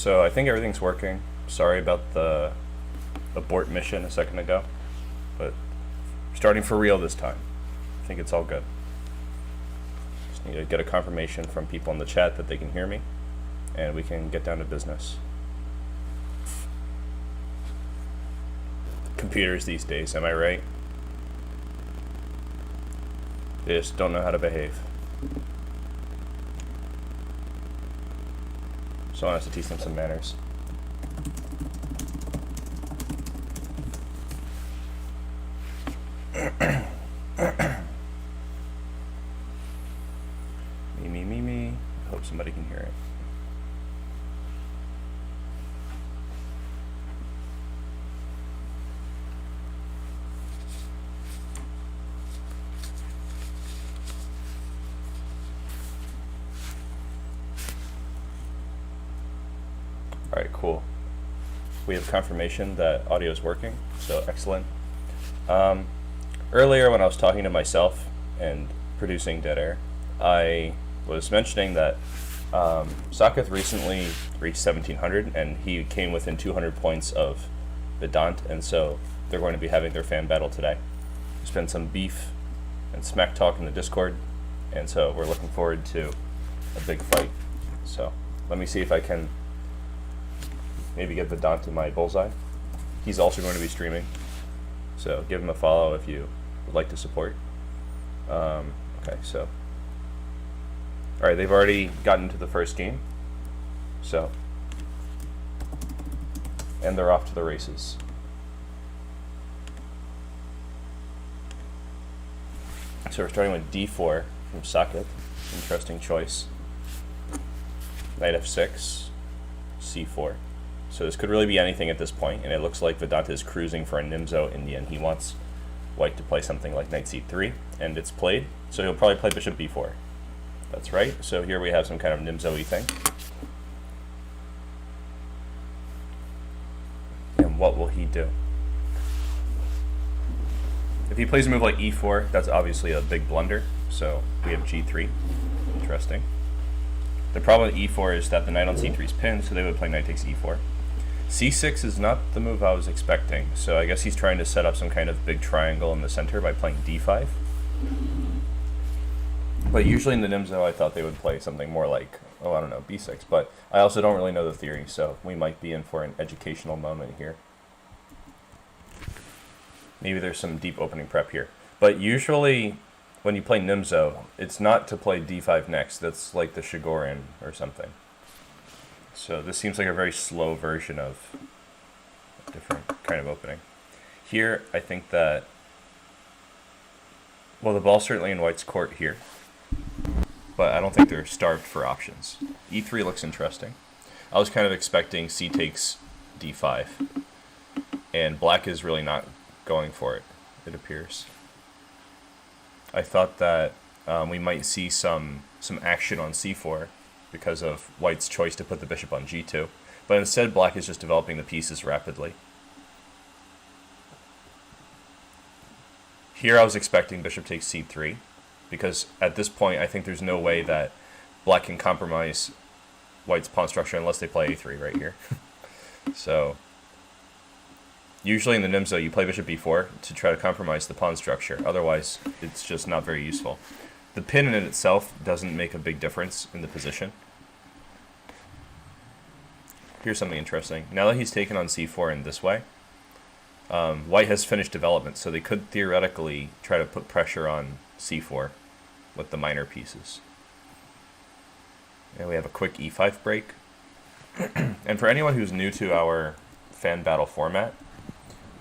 So I think everything's working. Sorry about the abort mission a second ago, but starting for real this time. I think it's all good. Just need to get a confirmation from people in the chat that they can hear me, and we can get down to business. Computers these days, am I right? They just don't know how to behave. Someone has to teach them some manners. Me. Hope somebody can hear it. All right, cool. We have confirmation that audio is working, so excellent. Earlier when I was talking to myself and producing Dead Air, I was mentioning that Saketh recently reached 1700 and he came within 200 points of Vedanta, and so they're going to be having their fan battle today. There's been some beef and smack talk in the Discord, and so we're looking forward to a big fight. So let me see if I can maybe get Vedanta my bullseye. He's also going to be streaming, so give him a follow if you would like to support. Okay, so alright, they've already gotten to the first game, so, and they're off to the races. So we're starting with d4 from Saketh. Interesting choice. Knight f6, c4. So this could really be anything at this point, and it looks like Vedanta is cruising for a Nimzo Indian. He wants white to play something like knight c3, and it's played, so he'll probably play bishop b4. That's right, so here we have some kind of Nimzo-y thing. And what will he do? If he plays a move like e4, that's obviously a big blunder, so we have g3. Interesting. The problem with e4 is that the knight on c3 is pinned, so they would play knight takes e4. c6 is not the move I was expecting, so I guess he's trying to set up some kind of big triangle in the center by playing d5. But usually in the Nimzo I thought they would play something more like, oh, I don't know, b6, but I also don't really know the theory, so we might be in for an educational moment here. Maybe there's some deep opening prep here. But usually when you play Nimzo, it's not to play d5 next, that's like the Shigorin or something. So this seems like a very slow version of a different kind of opening. Here, I think that, well, the ball's certainly in white's court here, but I don't think they're starved for options. e3 looks interesting. I was kind of expecting c takes d5, and black is really not going for it, it appears. I thought that we might see some action on c4 because of white's choice to put the bishop on g2, but instead black is just developing the pieces rapidly. Here I was expecting bishop takes c3, because at this point I think there's no way that black can compromise white's pawn structure unless they play a3 right here. So usually in the Nimzo you play bishop b4 to try to compromise the pawn structure, otherwise it's just not very useful. The pin in itself doesn't make a big difference in the position. Here's something interesting. Now that he's taken on c4 in this way, white has finished development, so they could theoretically try to put pressure on c4 with the minor pieces. And we have a quick e5 break. And for anyone who's new to our fan battle format,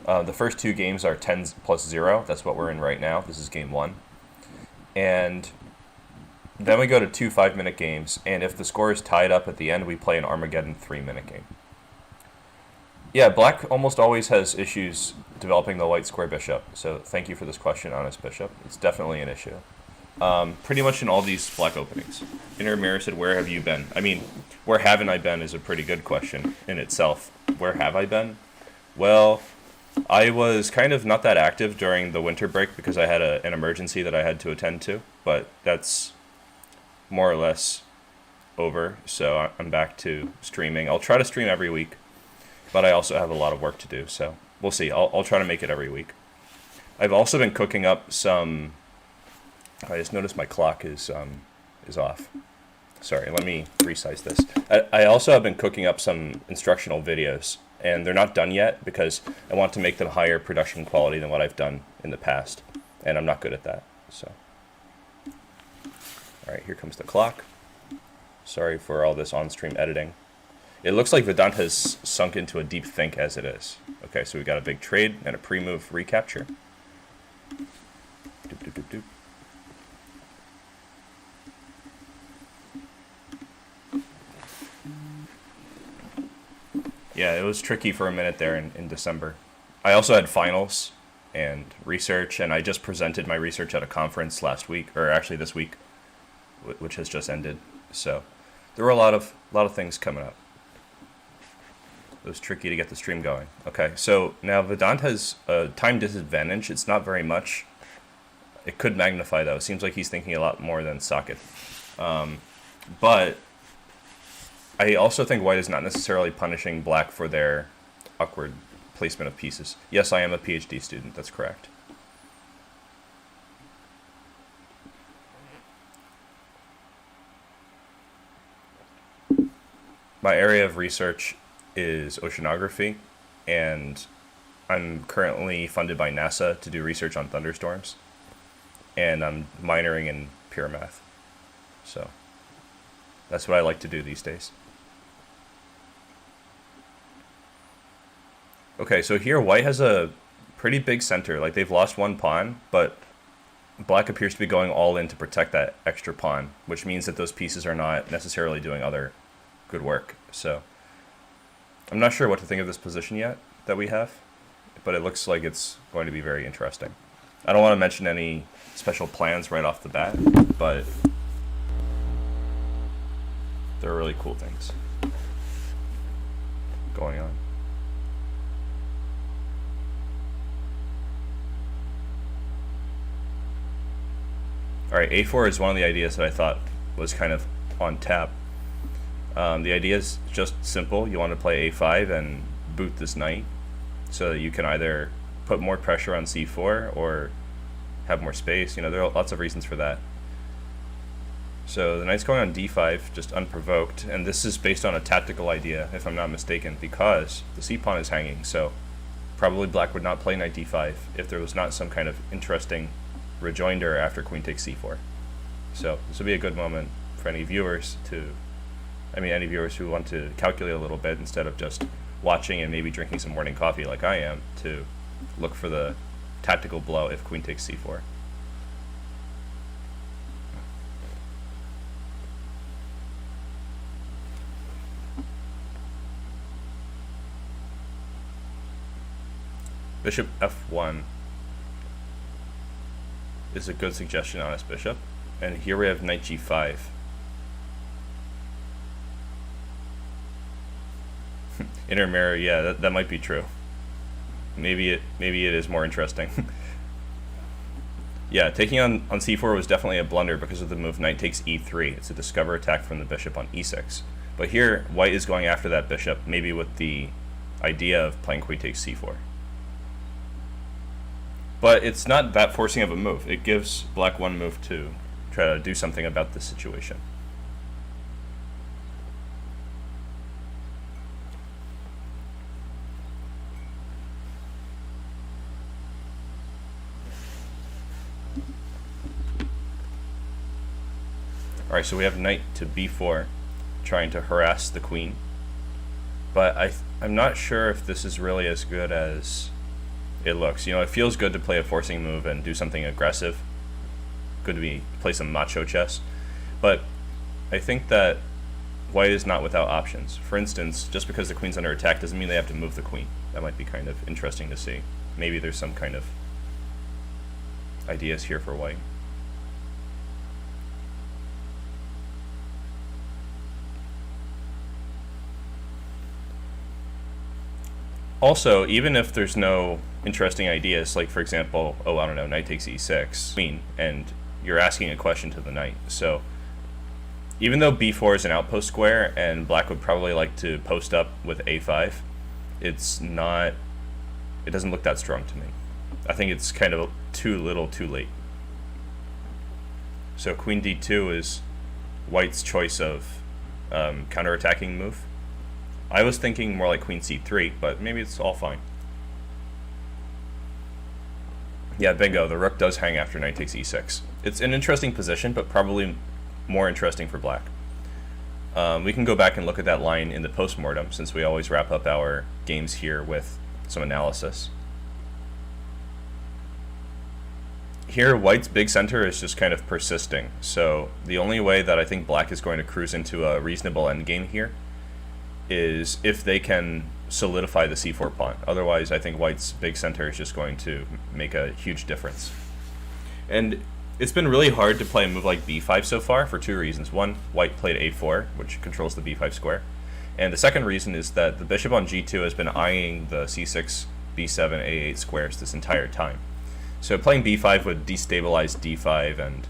the first two games are 10 plus 0. That's what we're in right now. This is game 1. And then we go to 2 5-minute games, and if the score is tied up at the end, we play an Armageddon 3-minute game. Yeah, black almost always has issues developing the white square bishop, so thank you for this question, Honest Bishop. It's definitely an issue. Pretty much in all these black openings. Inner Mirror said, where have you been? I mean, where haven't I been is a pretty good question in itself. Where have I been? Well, I was kind of not that active during the winter break because I had an emergency that I had to attend to, but that's more or less over, so I'm back to streaming. I'll try to stream every week, but I also have a lot of work to do, so we'll see. I'll try to make it every week. I've also been cooking up some... I just noticed my clock is off. Sorry, let me resize this. I also have been cooking up some instructional videos, and they're not done yet because I want to make them higher production quality than what I've done in the past, and I'm not good at that, so... Alright, here comes the clock. Sorry for all this on-stream editing. It looks like Vedanta has sunk into a deep think as it is. Okay, so we got a big trade and a pre-move recapture. Doop, doop, doop, doop. Yeah, it was tricky for a minute there in December. I also had finals and research, and I just presented my research at a conference last week, or actually this week, which has just ended. So there were a lot of things coming up. It was tricky to get the stream going. Okay, so now Vedanta has a time disadvantage. It's not very much. It could magnify, though. It seems like he's thinking a lot more than Saketh. But I also think white is not necessarily punishing black for their awkward placement of pieces. Yes, I am a PhD student. That's correct. My area of research is oceanography, and I'm currently funded by NASA to do research on thunderstorms, and I'm minoring in pure math. So that's what I like to do these days. Okay, so here white has a pretty big center. Like, they've lost one pawn, but black appears to be going all in to protect that extra pawn, which means that those pieces are not necessarily doing other good work. So I'm not sure what to think of this position yet that we have, but it looks like it's going to be very interesting. I don't want to mention any special plans right off the bat, but there are really cool things going on. Alright, a4 is one of the ideas that I thought was kind of on tap. The idea is just simple. You want to play a5 and boot this knight so that you can either put more pressure on c4 or have more space. You know, there are lots of reasons for that. So the knight's going on d5 just unprovoked, and this is based on a tactical idea, if I'm not mistaken, because the c-pawn is hanging, so probably black would not play knight d5 if there was not some kind of interesting rejoinder after queen takes c4. So this would be a good moment for any viewers any viewers who want to calculate a little bit instead of just watching and maybe drinking some morning coffee like I am, to look for the tactical blow if queen takes c4. Bishop f1 is a good suggestion on his bishop. And here we have knight g5. Inner mirror, yeah, that might be true. Maybe it is more interesting. Yeah, taking on c4 was definitely a blunder because of the move knight takes e3. It's a discover attack from the bishop on e6. But here, white is going after that bishop, maybe with the idea of playing queen takes c4. But it's not that forcing of a move. It gives black one move to try to do something about this situation. Alright, so we have knight to b4, trying to harass the queen. But I'm not sure if this is really as good as it looks. You know, it feels good to play a forcing move and do something aggressive. Good to play some macho chess. But I think that white is not without options. For instance, just because the queen's under attack doesn't mean they have to move the queen. That might be kind of interesting to see. Maybe there's some kind of ideas here for white. Also, even if there's no interesting ideas, like for example, oh, I don't know, knight takes e6, queen, and you're asking a question to the knight. So Even though b4 is an outpost square and black would probably like to post up with a5, it's not, it doesn't look that strong to me. I think it's kind of too little too late. So queen d2 is white's choice of counterattacking move. I was thinking more like queen c3, but maybe it's all fine. Yeah, bingo, the rook does hang after knight takes e6. It's an interesting position, but probably more interesting for black. We can go back and look at that line in the post-mortem, since we always wrap up our games here with some analysis. Here, white's big center is just kind of persisting, so the only way that I think black is going to cruise into a reasonable endgame here is if they can solidify the c4 pawn. Otherwise, I think white's big center is just going to make a huge difference. And it's been really hard to play a move like b5 so far for two reasons. One, white played a4, which controls the b5 square. And the second reason is that the bishop on g2 has been eyeing the c6, b7, a8 squares this entire time. So playing b5 would destabilize d5, and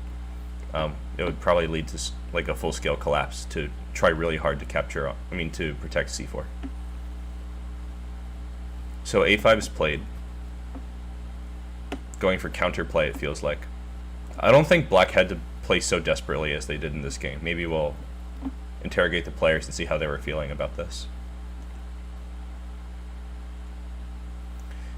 it would probably lead to like a full-scale collapse to try really hard to to protect c4. So a5 is played, going for counterplay, it feels like. I don't think black had to play so desperately as they did in this game. Maybe we'll interrogate the players and see how they were feeling about this.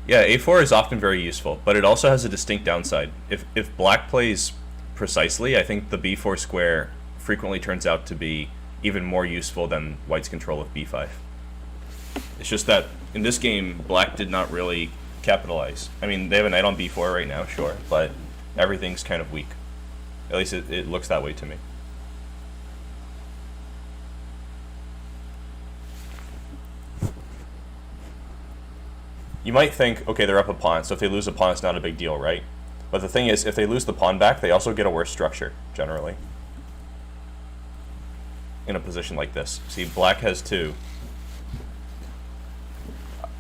Yeah, a4 is often very useful, but it also has a distinct downside. If black plays precisely, I think the b4 square frequently turns out to be even more useful than white's control of b5. It's just that in this game, black did not really capitalize. I mean, they have a knight on b4 right now, sure, but everything's kind of weak. At least it looks that way to me. You might think, okay, they're up a pawn, so if they lose a pawn, it's not a big deal, right? But the thing is, if they lose the pawn back, they also get a worse structure, generally, in a position like this. See, black has two.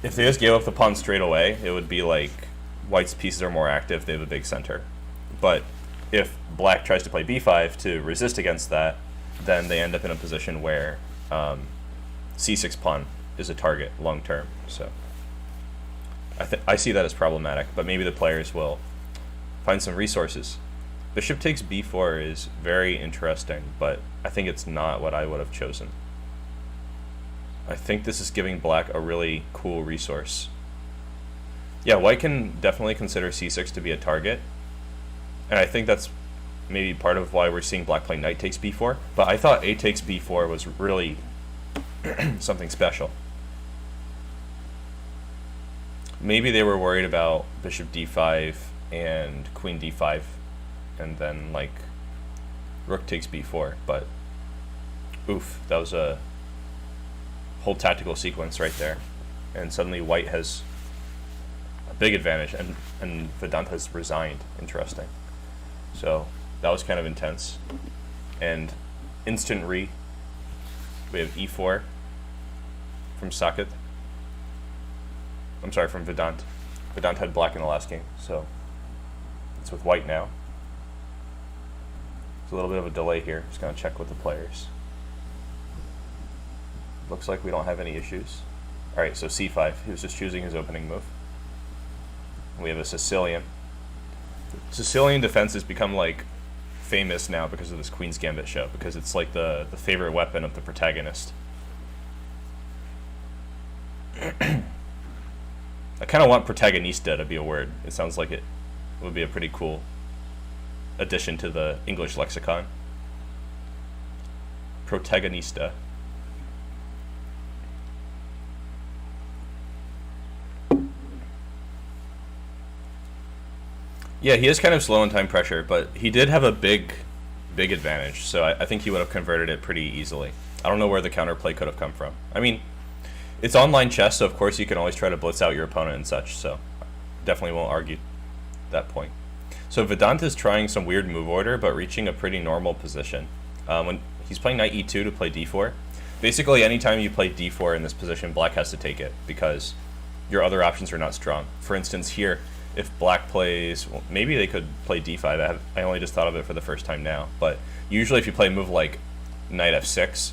If they just gave up the pawn straight away, it would be like white's pieces are more active, they have a big center. But if black tries to play b5 to resist against that, then they end up in a position where c6 pawn is a target long term. So I see that as problematic, but maybe the players will find some resources. Bishop takes b4 is very interesting, but I think it's not what I would have chosen. I think this is giving black a really cool resource. Yeah, white can definitely consider c6 to be a target, and I think that's maybe part of why we're seeing black play knight takes b4, but I thought a takes b4 was really something special. Maybe they were worried about bishop d5 and queen d5, and then like rook takes b4, but oof, that was a whole tactical sequence right there, and suddenly white has a big advantage, and Vedanta has resigned. Interesting. So that was kind of intense. And instant we have e4 from Saketh. I'm sorry, from Vedanta. Vedanta had black in the last game, so it's with white now. There's a little bit of a delay here. Just gonna check with the players. Looks like we don't have any issues. All right, so c5. He was just choosing his opening move. We have a Sicilian. Sicilian defense has become like famous now because of this Queen's Gambit show, because it's like the favorite weapon of the protagonist. I kind of want protagonista to be a word. It sounds like it would be a pretty cool addition to the English lexicon. Protagonista. Yeah, he is kind of slow in time pressure, but he did have a big advantage, so I think he would have converted it pretty easily. I don't know where the counterplay could have come from. I mean, it's online chess, so of course you can always try to blitz out your opponent and such, so definitely won't argue that point. So Vedanta is trying some weird move order, but reaching a pretty normal position. When he's playing knight e2 to play d4, basically anytime you play d4 in this position, black has to take it, because your other options are not strong. For instance, here, if black plays, well, maybe they could play d5. I only just thought of it for the first time now, but usually if you play a move like knight f6,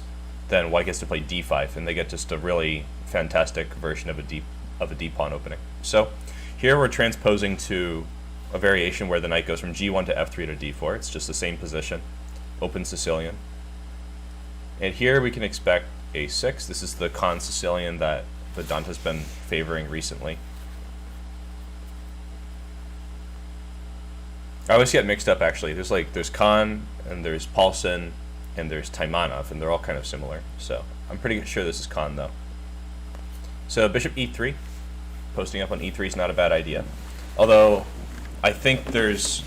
then white gets to play d5, and they get just a really fantastic version of a d pawn opening. So here we're transposing to a variation where the knight goes from g1 to f3 to d4. It's just the same position, open Sicilian. And here we can expect a6. This is the con Sicilian that Vedanta has been favoring recently. I always get mixed up, actually. There's Khan, and there's Paulson, and there's Taimanov, and they're all kind of similar. So I'm pretty sure this is Khan, though. So bishop e3. Posting up on e3 is not a bad idea. Although, I think there's...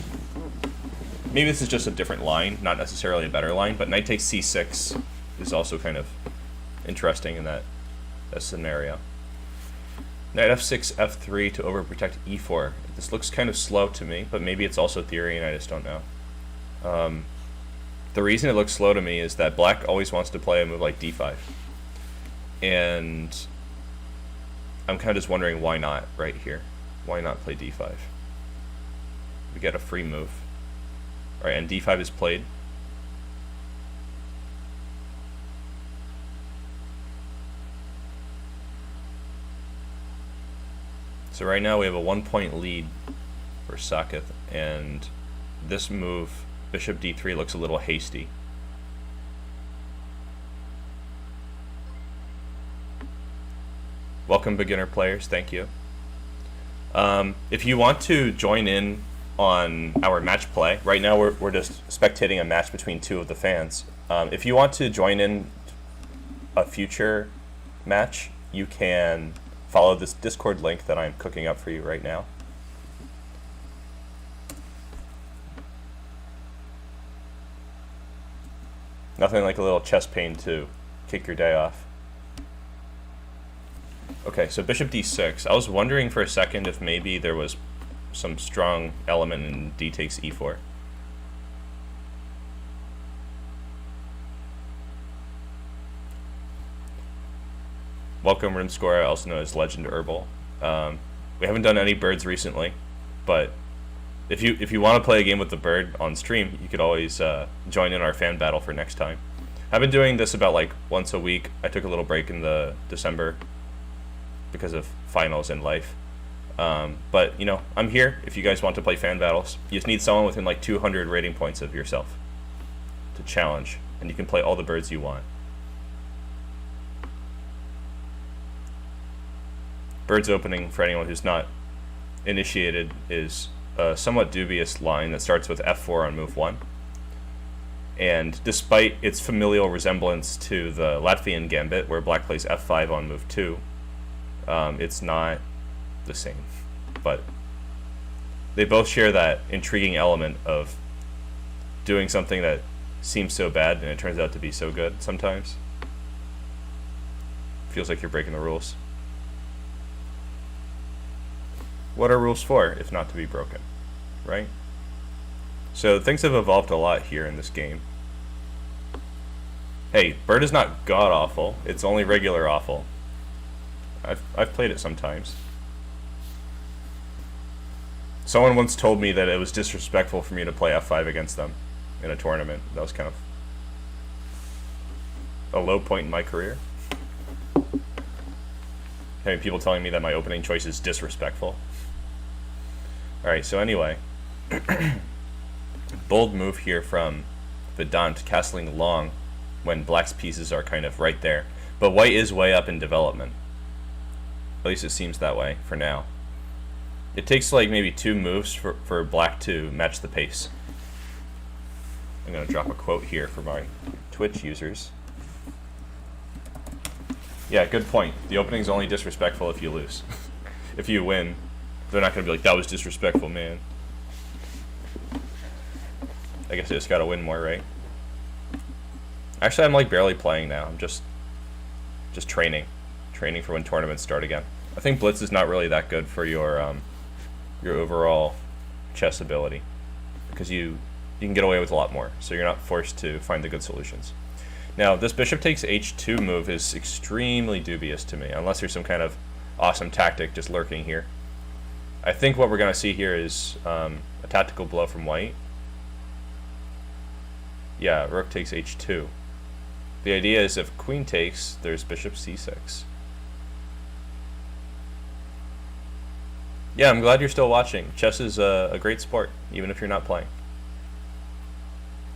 maybe this is just a different line, not necessarily a better line, but knight takes c6 is also kind of interesting in that scenario. Knight f6, f3 to overprotect e4. This looks kind of slow to me, but maybe it's also theory and I just don't know. The reason it looks slow to me is that black always wants to play a move like d5. And I'm kind of just wondering why not right here. Why not play d5? We get a free move. Alright, and d5 is played. So right now we have a 1-point lead for Saketh, and this move, bishop d3, looks a little hasty. Welcome, beginner players. Thank you. If you want to join in on our match play, right now we're just spectating a match between two of the fans. If you want to join in a future match, you can follow this Discord link that I'm cooking up for you right now. Nothing like a little chest pain to kick your day off. Okay, so bishop d6. I was wondering for a second if maybe there was some strong element in d takes e4. Welcome, Rimscora, also known as Legend Herbal. We haven't done any birds recently, but if you want to play a game with the bird on stream, you could always join in our fan battle for next time. I've been doing this about like once a week. I took a little break in the December because of finals and life. But, you know, I'm here if you guys want to play fan battles. You just need someone within like 200 rating points of yourself to challenge, and you can play all the birds you want. Bird's opening, for anyone who's not initiated, is a somewhat dubious line that starts with f4 on move 1. And despite its familial resemblance to the Latvian gambit, where black plays f5 on move 2, it's not the same. But they both share that intriguing element of doing something that seems so bad and it turns out to be so good sometimes. Feels like you're breaking the rules. What are rules for, if not to be broken, right? So things have evolved a lot here in this game. Hey, bird is not god-awful, it's only regular awful. I've played it sometimes. Someone once told me that it was disrespectful for me to play f5 against them in a tournament. That was kind of a low point in my career. Having people telling me that my opening choice is disrespectful. Alright, so anyway, bold move here from Vedanta, castling long when black's pieces are kind of right there. But white is way up in development. At least it seems that way for now. It takes like maybe 2 moves for black to match the pace. I'm going to drop a quote here for my Twitch users. Yeah, good point. The opening's only disrespectful if you lose. If you win, they're not going to be like, that was disrespectful, man. I guess I just got to win more, right? Actually, I'm like barely playing now. I'm just training for when tournaments start again. I think Blitz is not really that good for your overall chess ability, because you can get away with a lot more, so you're not forced to find the good solutions. Now, this bishop takes h2 move is extremely dubious to me, unless there's some kind of awesome tactic just lurking here. I think what we're going to see here is a tactical blow from white. Yeah, rook takes h2. The idea is if queen takes, there's bishop c6. Yeah, I'm glad you're still watching. Chess is a great sport, even if you're not playing.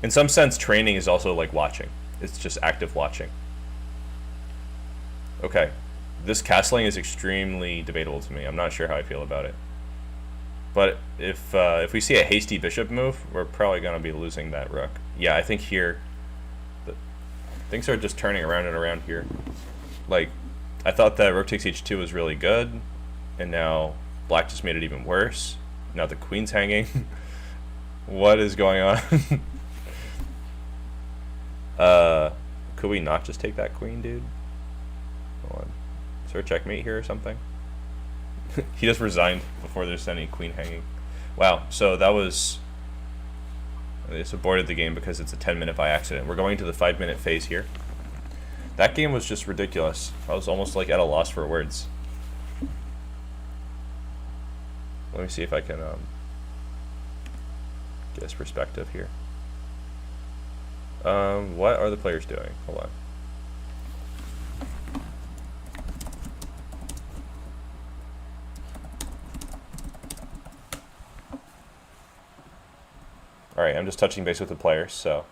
In some sense, training is also like watching. It's just active watching. Okay, this castling is extremely debatable to me. I'm not sure how I feel about it. But if we see a hasty bishop move, we're probably going to be losing that rook. Yeah, I think here, things are just turning around and around here. Like, I thought that rook takes h2 was really good, and now black just made it even worse. Now the queen's hanging. What is going on? Could we not just take that queen, dude? Hold on. Is there a checkmate here or something? He just resigned before there's any queen hanging. Wow, so that was... They just aborted the game because it's a 10-minute by accident. We're going to the 5-minute phase here. That game was just ridiculous. I was almost like at a loss for words. Let me see if I can get his perspective here. What are the players doing? Hold on. Alright, I'm just touching base with the players, so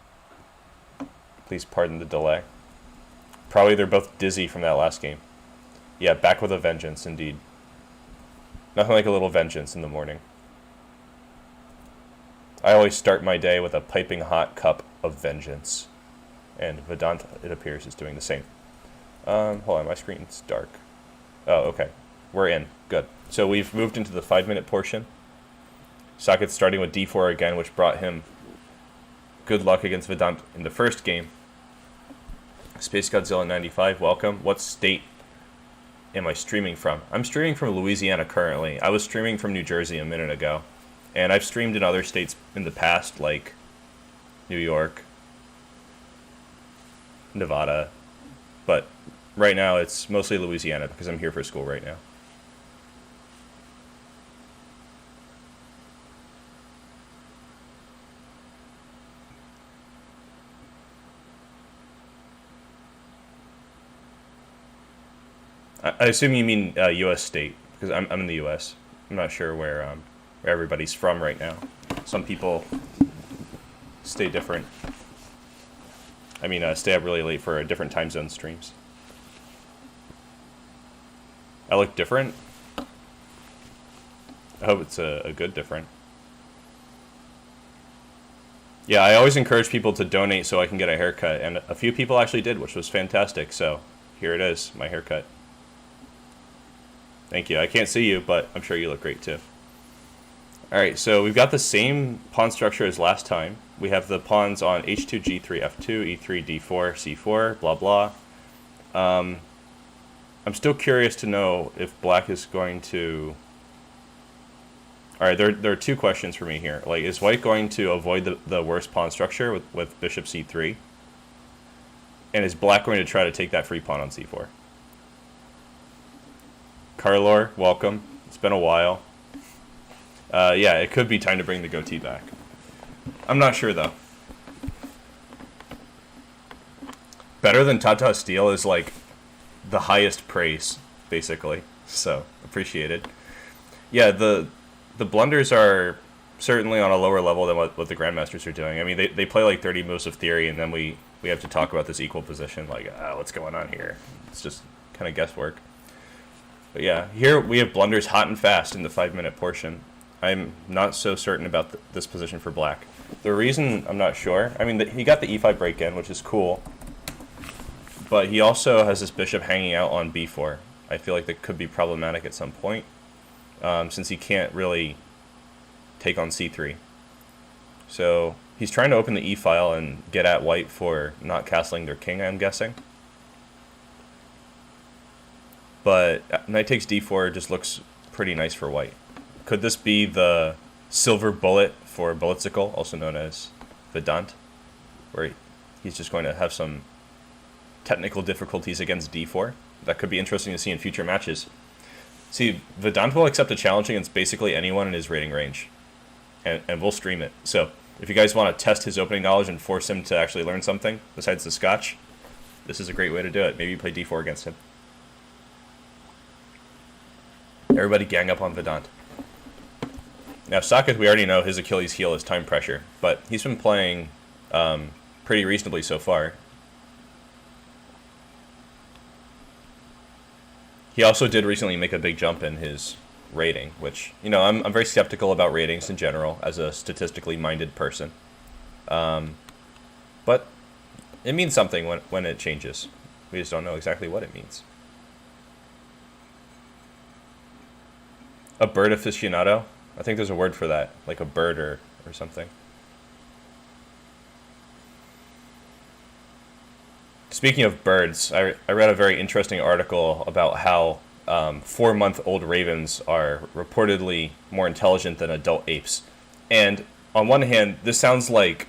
please pardon the delay. Probably they're both dizzy from that last game. Yeah, back with a vengeance, indeed. Nothing like a little vengeance in the morning. I always start my day with a piping hot cup of vengeance. And Vedanta, it appears, is doing the same. Hold on, my screen's dark. Oh, okay. We're in. Good. So we've moved into the 5-minute portion. Saketh starting with d4 again, which brought him good luck against Vedanta in the first game. Space Godzilla 95, welcome. What state am I streaming from? I'm streaming from Louisiana currently. I was streaming from New Jersey a minute ago. And I've streamed in other states in the past, like New York, Nevada. But right now it's mostly Louisiana because I'm here for school right now. I assume you mean U.S. state, because I'm in the U.S. I'm not sure where everybody's from right now. Some people stay different. I mean, stay up really late for different time zone streams. I look different? I hope it's a good different. Yeah, I always encourage people to donate so I can get a haircut, and a few people actually did, which was fantastic, so here it is, my haircut. Thank you. I can't see you, but I'm sure you look great too. Alright, so we've got the same pawn structure as last time. We have the pawns on h2, g3, f2, e3, d4, c4, blah blah. I'm still curious to know if black is going to... Alright, there are two questions for me here. Like, is white going to avoid the worst pawn structure with bishop c3? And is black going to try to take that free pawn on c4? Carlor, welcome. It's been a while. Yeah, it could be time to bring the goatee back. I'm not sure, though. Better than Tata Steel is, like, the highest praise, basically. So, appreciated. Yeah, the blunders are certainly on a lower level than what the Grandmasters are doing. I mean, they play, like, 30 moves of theory, and then we have to talk about this equal position. Like, what's going on here? It's just kind of guesswork. But yeah, here we have blunders hot and fast in the 5-minute portion. I'm not so certain about this position for black. The reason I'm not sure, I mean, he got the e5 break-in, which is cool. But he also has this bishop hanging out on b4. I feel like that could be problematic at some point, since he can't really take on c3. So he's trying to open the e-file and get at white for not castling their king, I'm guessing. But knight takes d4 just looks pretty nice for white. Could this be the silver bullet for Bulletsickel, also known as Vedanta, where he's just going to have some technical difficulties against d4? That could be interesting to see in future matches. See, Vedanta will accept a challenge against basically anyone in his rating range, and we'll stream it. So if you guys want to test his opening knowledge and force him to actually learn something besides the scotch, This is a great way to do it. Maybe you play d4 against him. Everybody gang up on Vedanta. Now, Saketh, we already know his Achilles heel is time pressure, but he's been playing pretty reasonably so far. He also did recently make a big jump in his rating, which, you know, I'm very skeptical about ratings in general as a statistically minded person. But it means something when it changes. We just don't know exactly what it means. A bird aficionado? I think there's a word for that, like a birder or something. Speaking of birds, I read a very interesting article about how 4-month-old ravens are reportedly more intelligent than adult apes. And on one hand, this sounds like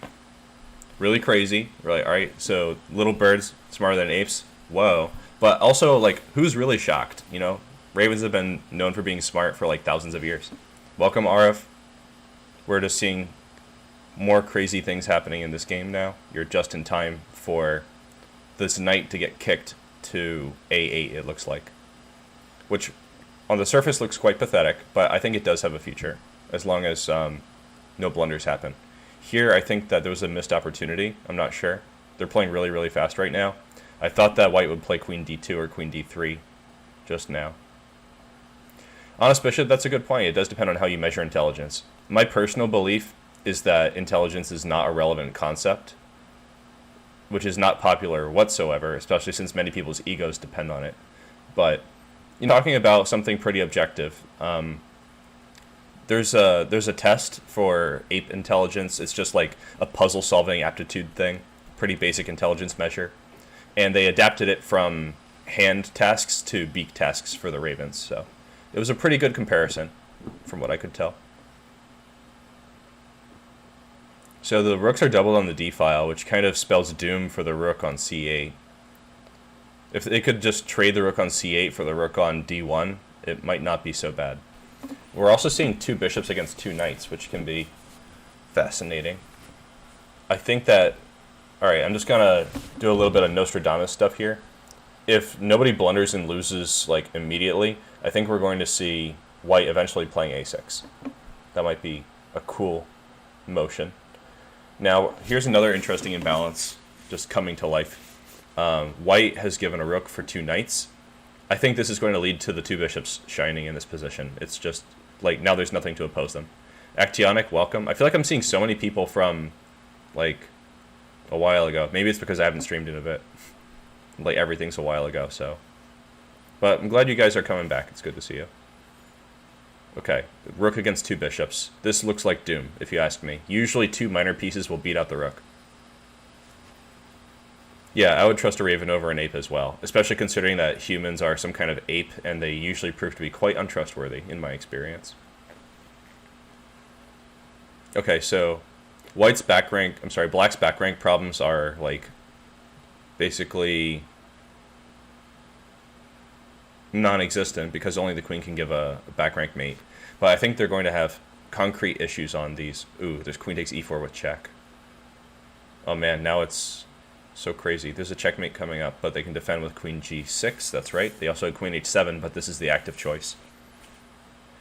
really crazy. We're like, all right, so little birds smarter than apes? Whoa. But also, like, who's really shocked, you know? Ravens have been known for being smart for like thousands of years. Welcome, Arif. We're just seeing more crazy things happening in this game now. You're just in time for this knight to get kicked to A8, it looks like. Which, on the surface, looks quite pathetic, but I think it does have a future, as long as no blunders happen. Here, I think that there was a missed opportunity. I'm not sure. They're playing really, really fast right now. I thought that white would play queen d2 or queen d3 just now. Honest Bishop, that's a good point. It does depend on how you measure intelligence. My personal belief is that intelligence is not a relevant concept, which is not popular whatsoever, especially since many people's egos depend on it. But you're talking about something pretty objective. There's a test for ape intelligence. It's just like a puzzle-solving aptitude thing, pretty basic intelligence measure. And they adapted it from hand tasks to beak tasks for the ravens, so it was a pretty good comparison, from what I could tell. So the rooks are doubled on the d-file, which kind of spells doom for the rook on c8. If they could just trade the rook on c8 for the rook on d1, it might not be so bad. We're also seeing 2 bishops against 2 knights, which can be fascinating. I think that... Alright, I'm just going to do a little bit of Nostradamus stuff here. If nobody blunders and loses like immediately, I think we're going to see white eventually playing a6. That might be a cool motion. Now, here's another interesting imbalance just coming to life. White has given a rook for 2 knights. I think this is going to lead to the 2 bishops shining in this position. It's just, like, now there's nothing to oppose them. Actionic, welcome. I feel like I'm seeing so many people from, like, a while ago. Maybe it's because I haven't streamed in a bit. Like, everything's a while ago, so. But I'm glad you guys are coming back. It's good to see you. Okay, rook against 2 bishops. This looks like doom, if you ask me. Usually 2 minor pieces will beat out the rook. Yeah, I would trust a raven over an ape as well, especially considering that humans are some kind of ape, and they usually prove to be quite untrustworthy, in my experience. Okay, so black's back rank problems are, like, basically non-existent because only the queen can give a back rank mate. But I think they're going to have concrete issues on these. Ooh, there's queen takes e4 with check. Oh man, now it's so crazy. There's a checkmate coming up, but they can defend with queen g6, that's right. They also had queen h7, but this is the active choice.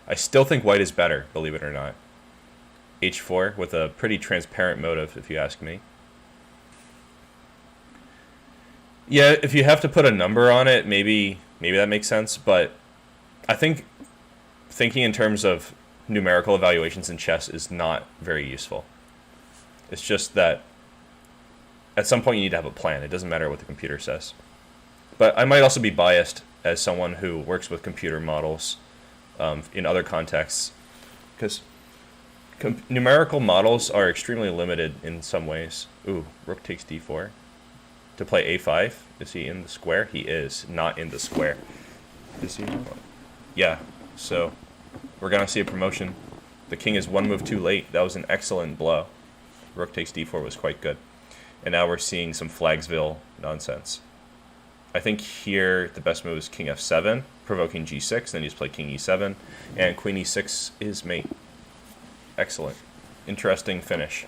I still think white is better, believe it or not. h4 with a pretty transparent motive, if you ask me. Yeah, if you have to put a number on it, maybe that makes sense, but I think thinking in terms of numerical evaluations in chess is not very useful. It's just that at some point you need to have a plan. It doesn't matter what the computer says. But I might also be biased as someone who works with computer models in other contexts, because numerical models are extremely limited in some ways. Ooh, rook takes d4. To play a5. Is he in the square? He is not in the square. Is he? Yeah, so we're going to see a promotion. The king is 1 move too late. That was an excellent blow. Rook takes d4 was quite good. And now we're seeing some Flagsville nonsense. I think here the best move is king f7, provoking g6, then you just play king e7, and queen e6 is mate. Excellent. Interesting finish.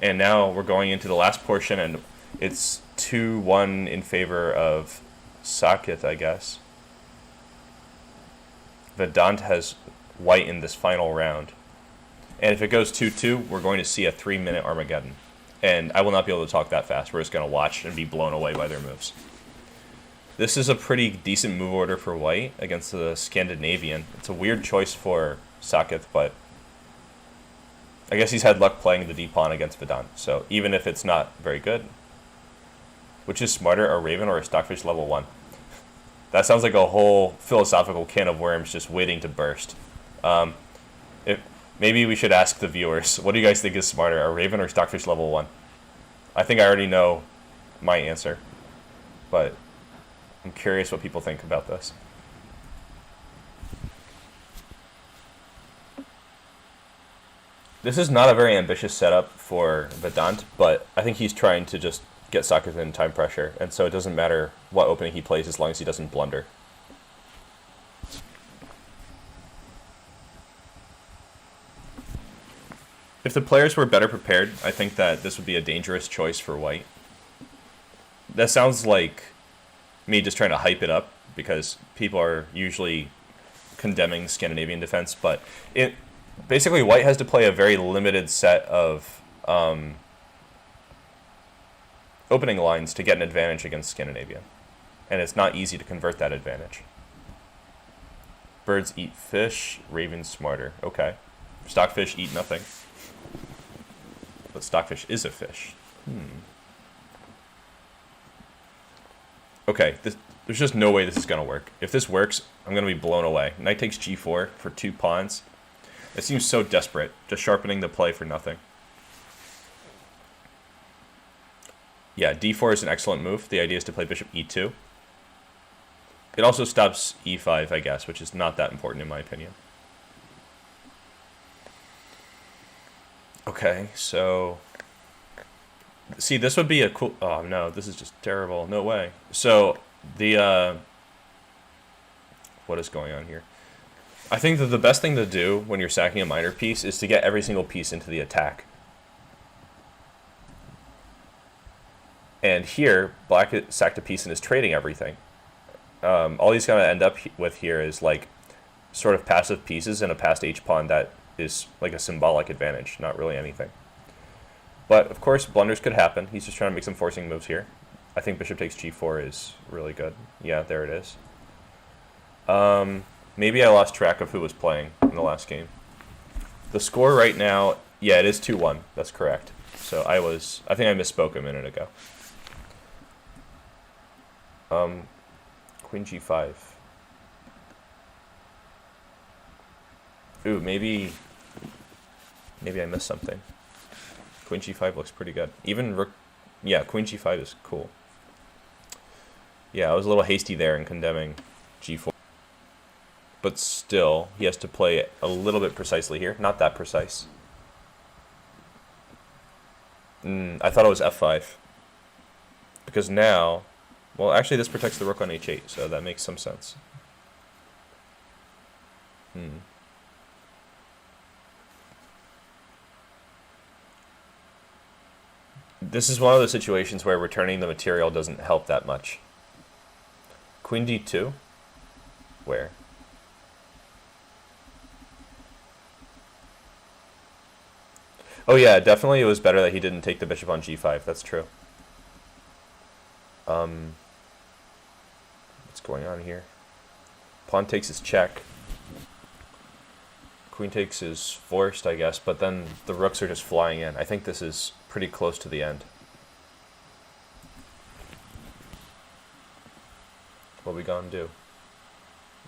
And now we're going into the last portion, and It's 2-1 in favor of Saketh, I guess. Vedanta has white in this final round. And if it goes 2-2, we're going to see a 3-minute Armageddon. And I will not be able to talk that fast. We're just going to watch and be blown away by their moves. This is a pretty decent move order for white against the Scandinavian. It's a weird choice for Saketh, but I guess he's had luck playing the D-pawn against Vedanta. So even if it's not very good, which is smarter, a Raven or a Stockfish level 1? That sounds like a whole philosophical can of worms just waiting to burst. Maybe we should ask the viewers, what do you guys think is smarter, a Raven or Stockfish level 1? I think I already know my answer, but I'm curious what people think about this. This is not a very ambitious setup for Vedanta, but I think he's trying to just get Saketh in time pressure, and so it doesn't matter what opening he plays as long as he doesn't blunder. If the players were better prepared, I think that this would be a dangerous choice for white. That sounds like me just trying to hype it up, because people are usually condemning Scandinavian defense, but basically white has to play a very limited set of opening lines to get an advantage against Scandinavia, and it's not easy to convert that advantage. Birds eat fish, ravens smarter. Okay. Stockfish eat nothing. But stockfish is a fish. Okay, there's just no way this is going to work. If this works, I'm going to be blown away. Knight takes g4 for 2 pawns. It seems so desperate, just sharpening the play for nothing. Yeah, d4 is an excellent move. The idea is to play bishop e2. It also stops e5, I guess, which is not that important in my opinion. Okay, so see, this would be a cool... Oh, no, this is just terrible. No way. So, what is going on here? I think that the best thing to do when you're sacking a minor piece is to get every single piece into the attack. And here, black sacked a piece and is trading everything. All he's going to end up with here is, like, sort of passive pieces and a passed h-pawn that is like a symbolic advantage, not really anything. But, of course, blunders could happen. He's just trying to make some forcing moves here. I think bishop takes g4 is really good. Yeah, there it is. Maybe I lost track of who was playing in the last game. The score right now, yeah, it is 2-1. That's correct. So I think I misspoke a minute ago. Queen g5. Ooh, maybe I missed something. Queen g5 looks pretty good. Even rook... Yeah, queen g5 is cool. Yeah, I was a little hasty there in condemning g4. But still, he has to play it a little bit precisely here. Not that precise. I thought it was f5. Because now... Well, actually, this protects the rook on h8, so that makes some sense. This is one of the situations where returning the material doesn't help that much. Queen d2? Where? Oh yeah, definitely it was better that he didn't take the bishop on g5. That's true. What's going on here? Pawn takes his check. Queen takes is forced, I guess, but then the rooks are just flying in. I think this is pretty close to the end. What are we gonna do?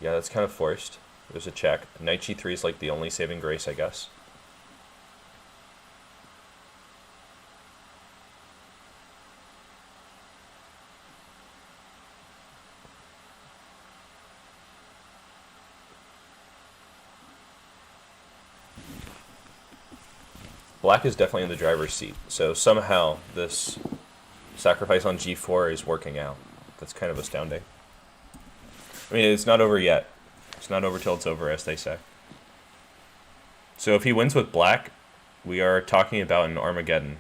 Yeah, that's kind of forced. There's a check. Knight g3 is like the only saving grace, I guess. Black is definitely in the driver's seat, so somehow this sacrifice on g4 is working out. That's kind of astounding. I mean, it's not over yet. It's not over till it's over, as they say. So if he wins with black, we are talking about an Armageddon.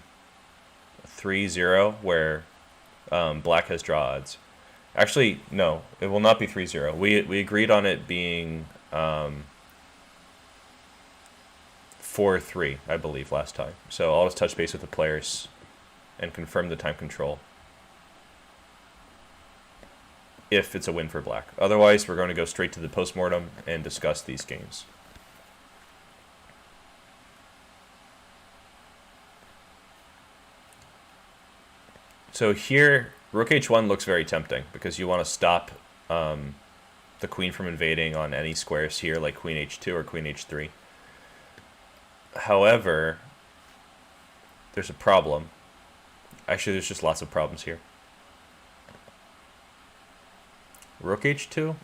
3-0, where Black has draw odds. Actually, no, it will not be 3-0. We agreed on it being 4-3, I believe, last time. So I'll just touch base with the players and confirm the time control if it's a win for Black. Otherwise, we're going to go straight to the postmortem and discuss these games. So here, Rook H1 looks very tempting because you want to stop the queen from invading on any squares here, like Queen H2 or Queen H3. However, there's a problem. Actually, there's just lots of problems here. Rook H2?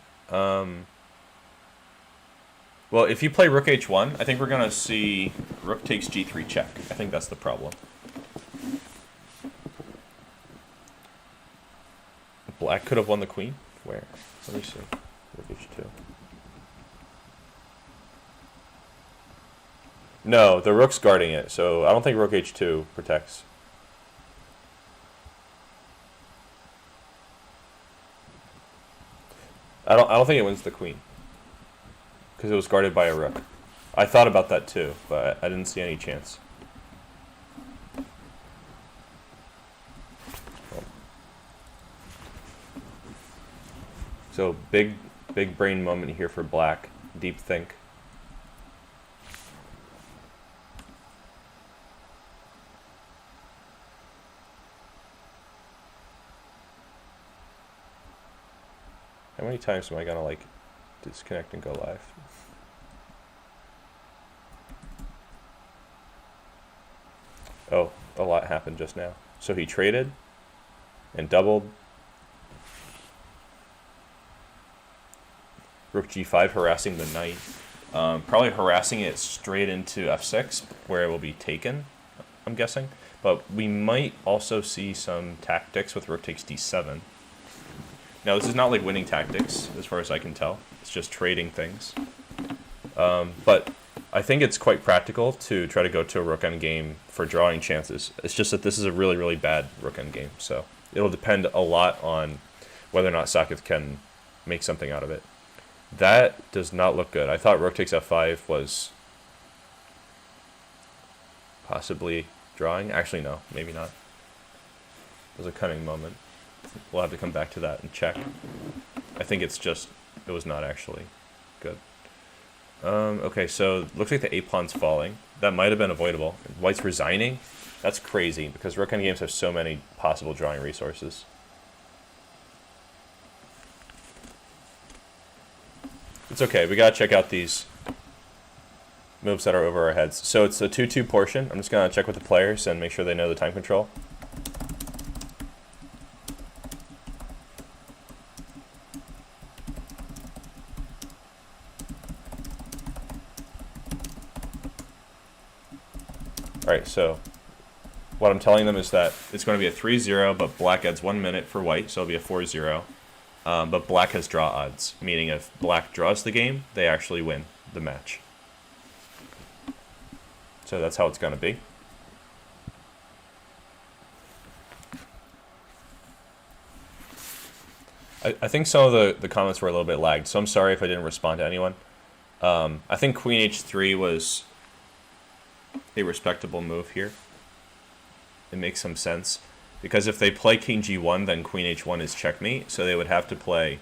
Well, if you play Rook H1, I think we're going to see Rook takes G3 check. I think that's the problem. Black could have won the queen? Where? Let me see. Rook H2. No, the rook's guarding it, so I don't think Rook H2 protects. I don't think it wins the queen because it was guarded by a rook. I thought about that too, but I didn't see any chance. So big brain moment here for Black. Deep think. How many times am I gonna like disconnect and go live? Oh, a lot happened just now. So he traded and doubled. Rook G5 harassing the knight. Probably harassing it straight into F6 where it will be taken, I'm guessing. But we might also see some tactics with Rook takes D7. Now, this is not like winning tactics, as far as I can tell. It's just trading things. But I think it's quite practical to try to go to a rook endgame for drawing chances. It's just that this is a really, really bad rook endgame. So it'll depend a lot on whether or not Saketh can make something out of it. That does not look good. I thought rook takes F5 was possibly drawing. Actually, no, maybe not. It was a cunning moment. We'll have to come back to that and check. I think it's just, it was not actually good. Okay, so looks like the A-pawn's falling. That might have been avoidable. White's resigning. That's crazy because rook endgames have so many possible drawing resources. It's okay, we gotta check out these moves that are over our heads. So it's a 2-2 portion. I'm just gonna check with the players and make sure they know the time control. Alright, so what I'm telling them is that it's going to be a 3-0, but Black adds 1 minute for White, so it'll be a 4-0. But Black has draw odds, meaning if Black draws the game, they actually win the match. So that's how it's going to be. I think some of the comments were a little bit lagged, so I'm sorry if I didn't respond to anyone. I think Queen H3 was a respectable move here. It makes some sense. Because if they play King G1, then Queen H1 is checkmate, so they would have to play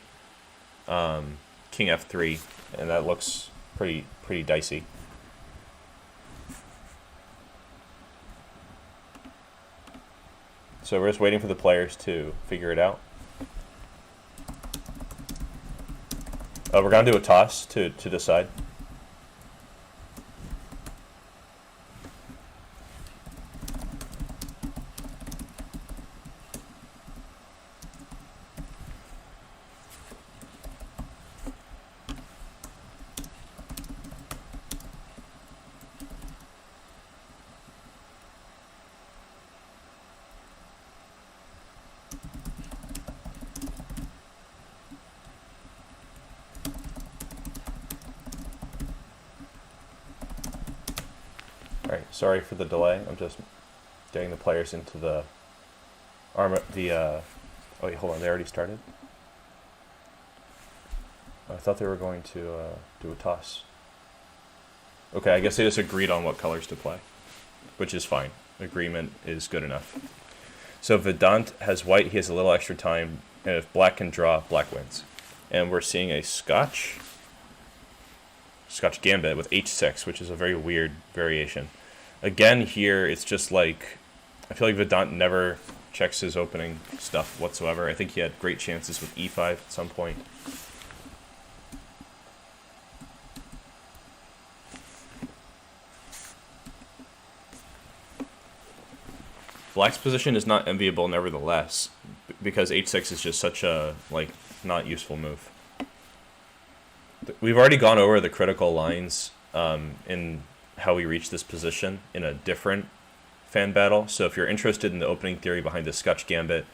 King F3, and that looks pretty dicey. So we're just waiting for the players to figure it out. We're going to do a toss to decide. Alright, sorry for the delay. I'm just getting the players into the Oh wait, hold on. They already started? I thought they were going to do a toss. Okay, I guess they just agreed on what colors to play, which is fine. Agreement is good enough. So Vedanta has white. He has a little extra time. And if black can draw, black wins. And we're seeing a Scotch Gambit with h6, which is a very weird variation. Again, here, it's just like, I feel like Vedanta never checks his opening stuff whatsoever. I think he had great chances with e5 at some point. Black's position is not enviable nevertheless, because h6 is just such a, like, not useful move. We've already gone over the critical lines in how we reach this position in a different fan battle. So if you're interested in the opening theory behind the Scotch Gambit,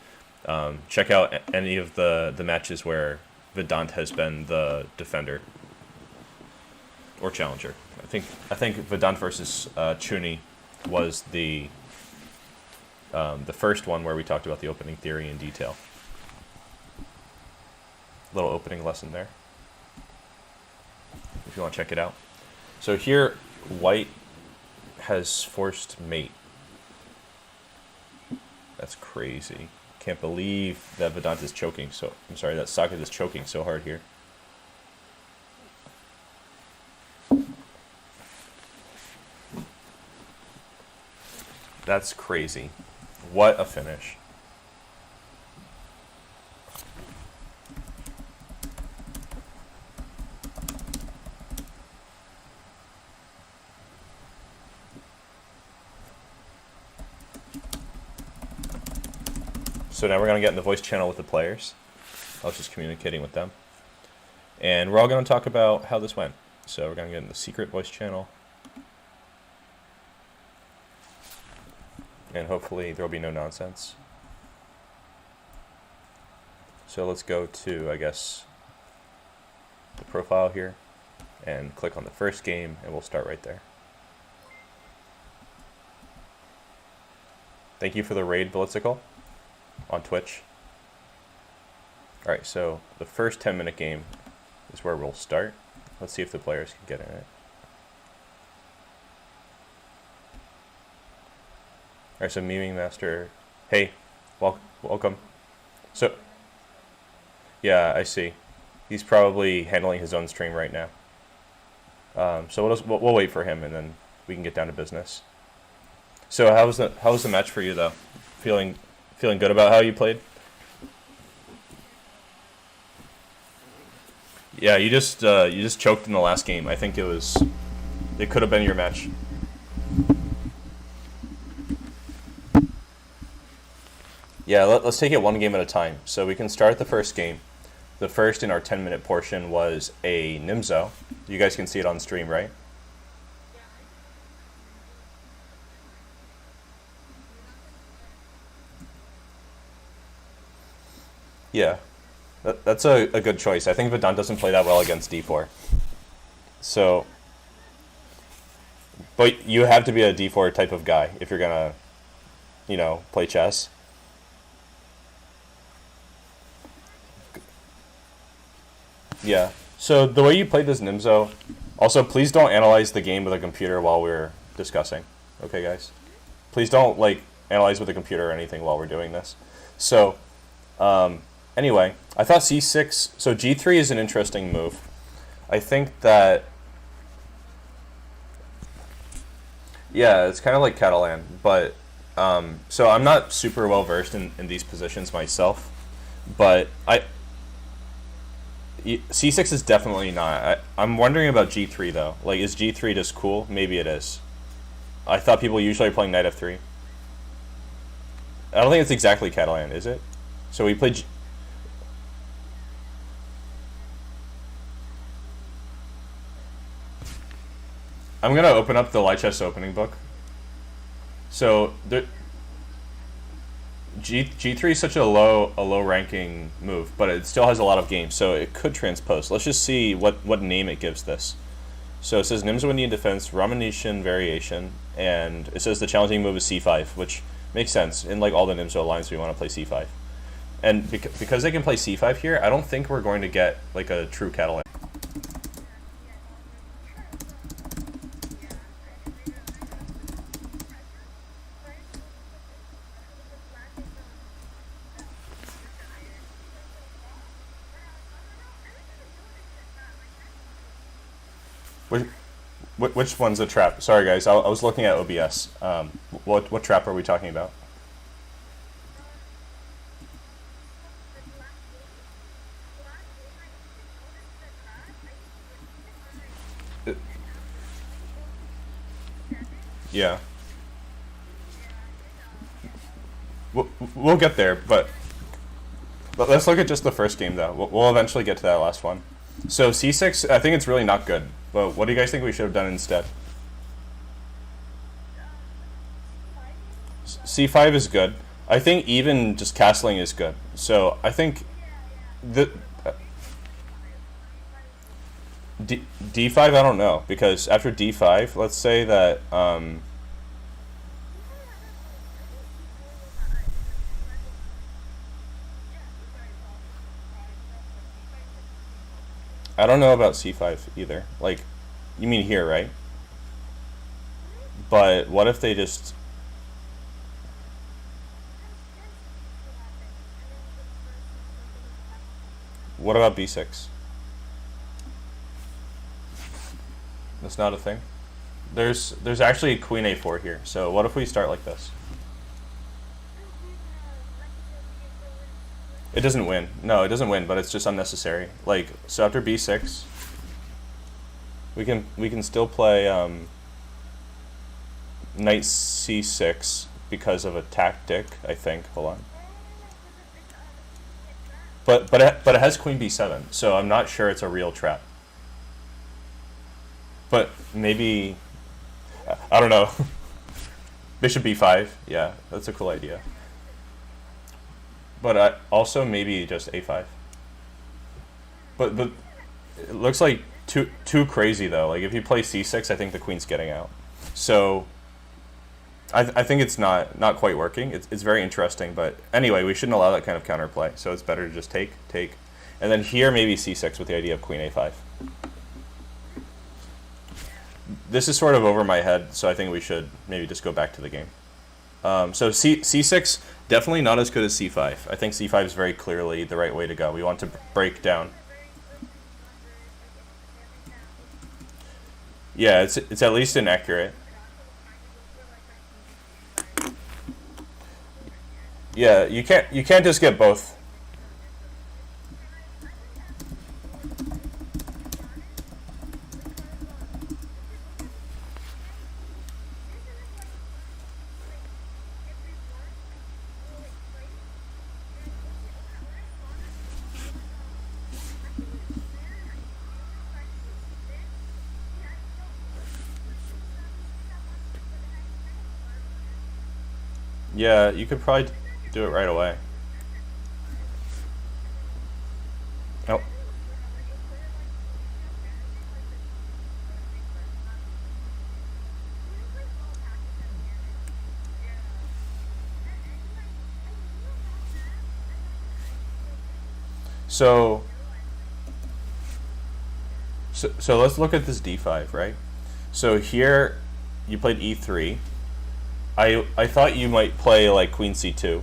check out any of the matches where Vedanta has been the defender or challenger. I think Vedanta versus Chuni was the first one where we talked about the opening theory in detail. Little opening lesson there, if you want to check it out. So here, white has forced mate. That's crazy. Can't believe that Vedanta is choking so... I'm sorry, that Saketh is choking so hard here. That's crazy. What a finish. So now we're going to get in the voice channel with the players. I was just communicating with them. And we're all going to talk about how this went. So we're going to get in the secret voice channel. And hopefully there will be no nonsense. So let's go to, I guess, the profile here. And click on the first game, and we'll start right there. Thank you for the raid, Blitzical, on Twitch. Alright, so the first 10-minute game is where we'll start. Let's see if the players can get in it. Alright, so Memeing Master, hey, welcome. So, yeah, I see. He's probably handling his own stream right now. So we'll wait for him, and then we can get down to business. So how was the match for you, though? Feeling good about how you played? Yeah, you just choked in the last game. I think it could have been your match. Yeah, let's take it one game at a time. So we can start the first game. The first in our 10-minute portion was a Nimzo. You guys can see it on stream, right? Yeah, that's a good choice. I think Vedanta doesn't play that well against d4. So, but you have to be a d4 type of guy if you're gonna, play chess. Yeah. So the way you played this Nimzo, also please don't analyze the game with a computer while we're discussing. Okay, guys? Please don't analyze with a computer or anything while we're doing this. So, anyway, I thought c6, so g3 is an interesting move. I think that, yeah, it's kind of like Catalan, but, so I'm not super well versed in these positions myself, but c6 is definitely not. I'm wondering about g3 though. Is g3 just cool? Maybe it is. I thought people usually are playing knight f3. I don't think it's exactly Catalan, is it? So we played. I'm gonna open up the light chess opening book. So G3 is such a low ranking move, but it still has a lot of games, so it could transpose. Let's just see what name it gives this. So it says Nimzo Indian defense, Ramanujan variation, and it says the challenging move is c5, which Makes sense. In like all the Nimzo lines, we want to play c5. And because they can play c5 here, I don't think we're going to get like a true Catalan. Which one's a trap? Sorry guys, I was looking at OBS. What trap are we talking about? Yeah. We'll get there, but let's look at just the first game though. We'll eventually get to that last one. So c6, I think it's really not good. But what do you guys think we should have done instead? c5 is good. I think even just castling is good. So I think the d5, I don't know, because after d5, let's say that I don't know about c5 either. Like, you mean here, right? But what if they just... What about b6? That's not a thing. There's actually queen a4 here. So what if we start like this? It doesn't win. No, it doesn't win, but it's just unnecessary. Like, so after b6, we can still play knight c6 because of a tactic, I think. Hold on. But it has queen b7, so I'm not sure it's a real trap. But maybe, I don't know. Bishop b5, yeah, that's a cool idea. But also maybe just a5. But it looks like too crazy though. Like if you play c6, I think the queen's getting out. So I think it's not quite working. It's very interesting, but anyway, we shouldn't allow that kind of counterplay. So it's better to just take, and then here maybe c6 with the idea of queen a5. This is sort of over my head, so I think we should maybe just go back to the game. So c6, definitely not as good as c5. I think c5 is very clearly the right way to go. We want to break down. Yeah, it's at least inaccurate. Yeah, you can't just get both. Yeah, you could probably do it right away. Oh. So let's look at this d5, right? So here you played e3. I thought you might play like queen c2.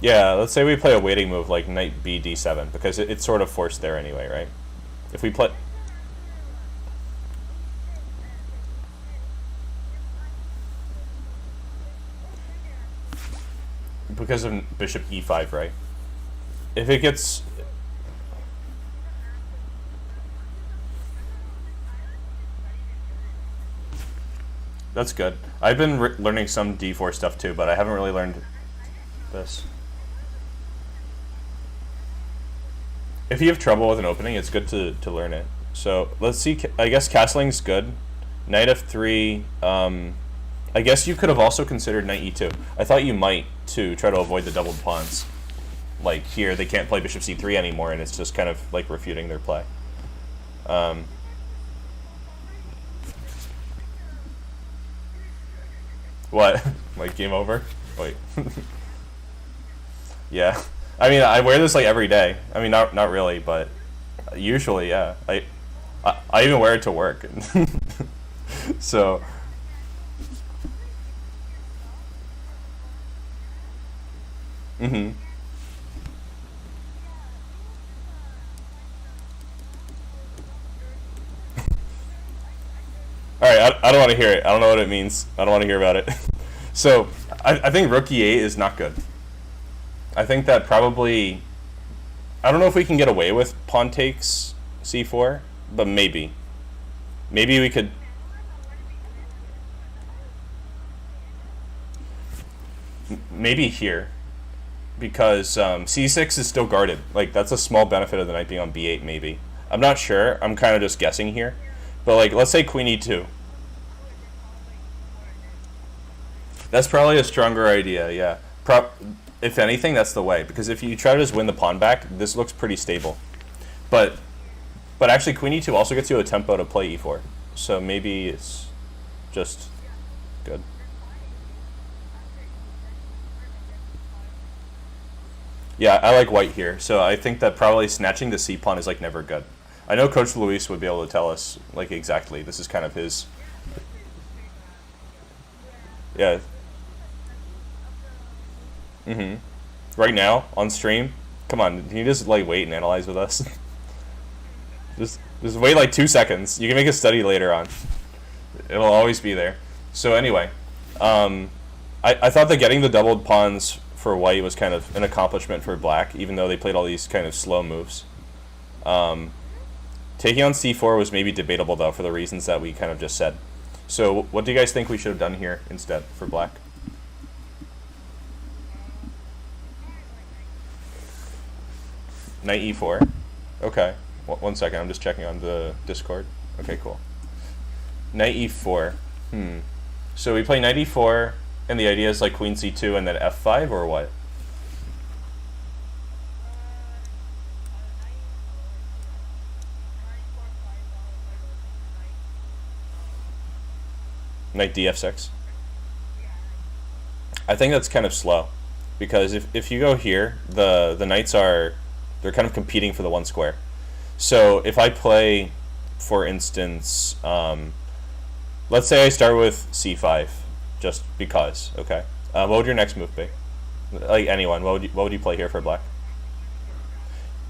Yeah, let's say we play a waiting move like knight b d7, because it's sort of forced there anyway, right? If we play... Because of bishop e5, right? If it gets... That's good. I've been learning some d4 stuff too, but I haven't really learned this. If you have trouble with an opening, it's good to learn it. So let's see. I guess castling's good. Knight f3. I guess you could have also considered knight e2. I thought you might to try to avoid the doubled pawns. Like here, they can't play bishop c3 anymore, and it's just kind of like refuting their play. What? Like game over? Wait. Yeah. I mean, I wear this like every day. I mean, not really, but usually, yeah. I even wear it to work. So. Mm-hmm. All right, I don't want to hear it. I don't know what it means. I don't want to hear about it. So, I think rook e8 is not good. I think that probably... I don't know if we can get away with pawn takes c4, but maybe. Maybe we could... Maybe here. Because c6 is still guarded. Like, that's a small benefit of the knight being on b8, maybe. I'm not sure. I'm kind of just guessing here. But, like, let's say queen e2. That's probably a stronger idea, yeah. If anything, that's the way. Because if you try to just win the pawn back, this looks pretty stable. But actually, queen e2 also gets you a tempo to play e4. So maybe it's just good. Yeah, I like white here. So I think that probably snatching the c pawn is like never good. I know Coach Luis would be able to tell us like exactly. This is kind of his. Yeah. Right now on stream, come on, can you just like wait and analyze with us? just wait like 2 seconds. You can make a study later on. It'll always be there. So anyway, I thought that getting the doubled pawns for white was kind of an accomplishment for black, even though they played all these kind of slow moves. Taking on c4 was maybe debatable though for the reasons that we kind of just said. So what do you guys think we should have done here instead for black? Knight e4. Okay. One second, I'm just checking on the Discord. Okay, cool. Knight e4. So we play knight e4, and the idea is like queen c2 and then f5, or what? Knight df6. I think that's kind of slow, because if you go here, the knights are... They're kind of competing for the one square. So if I play, for instance, let's say I start with c5, just because, okay? What would your next move be? Like anyone, what would you play here for black?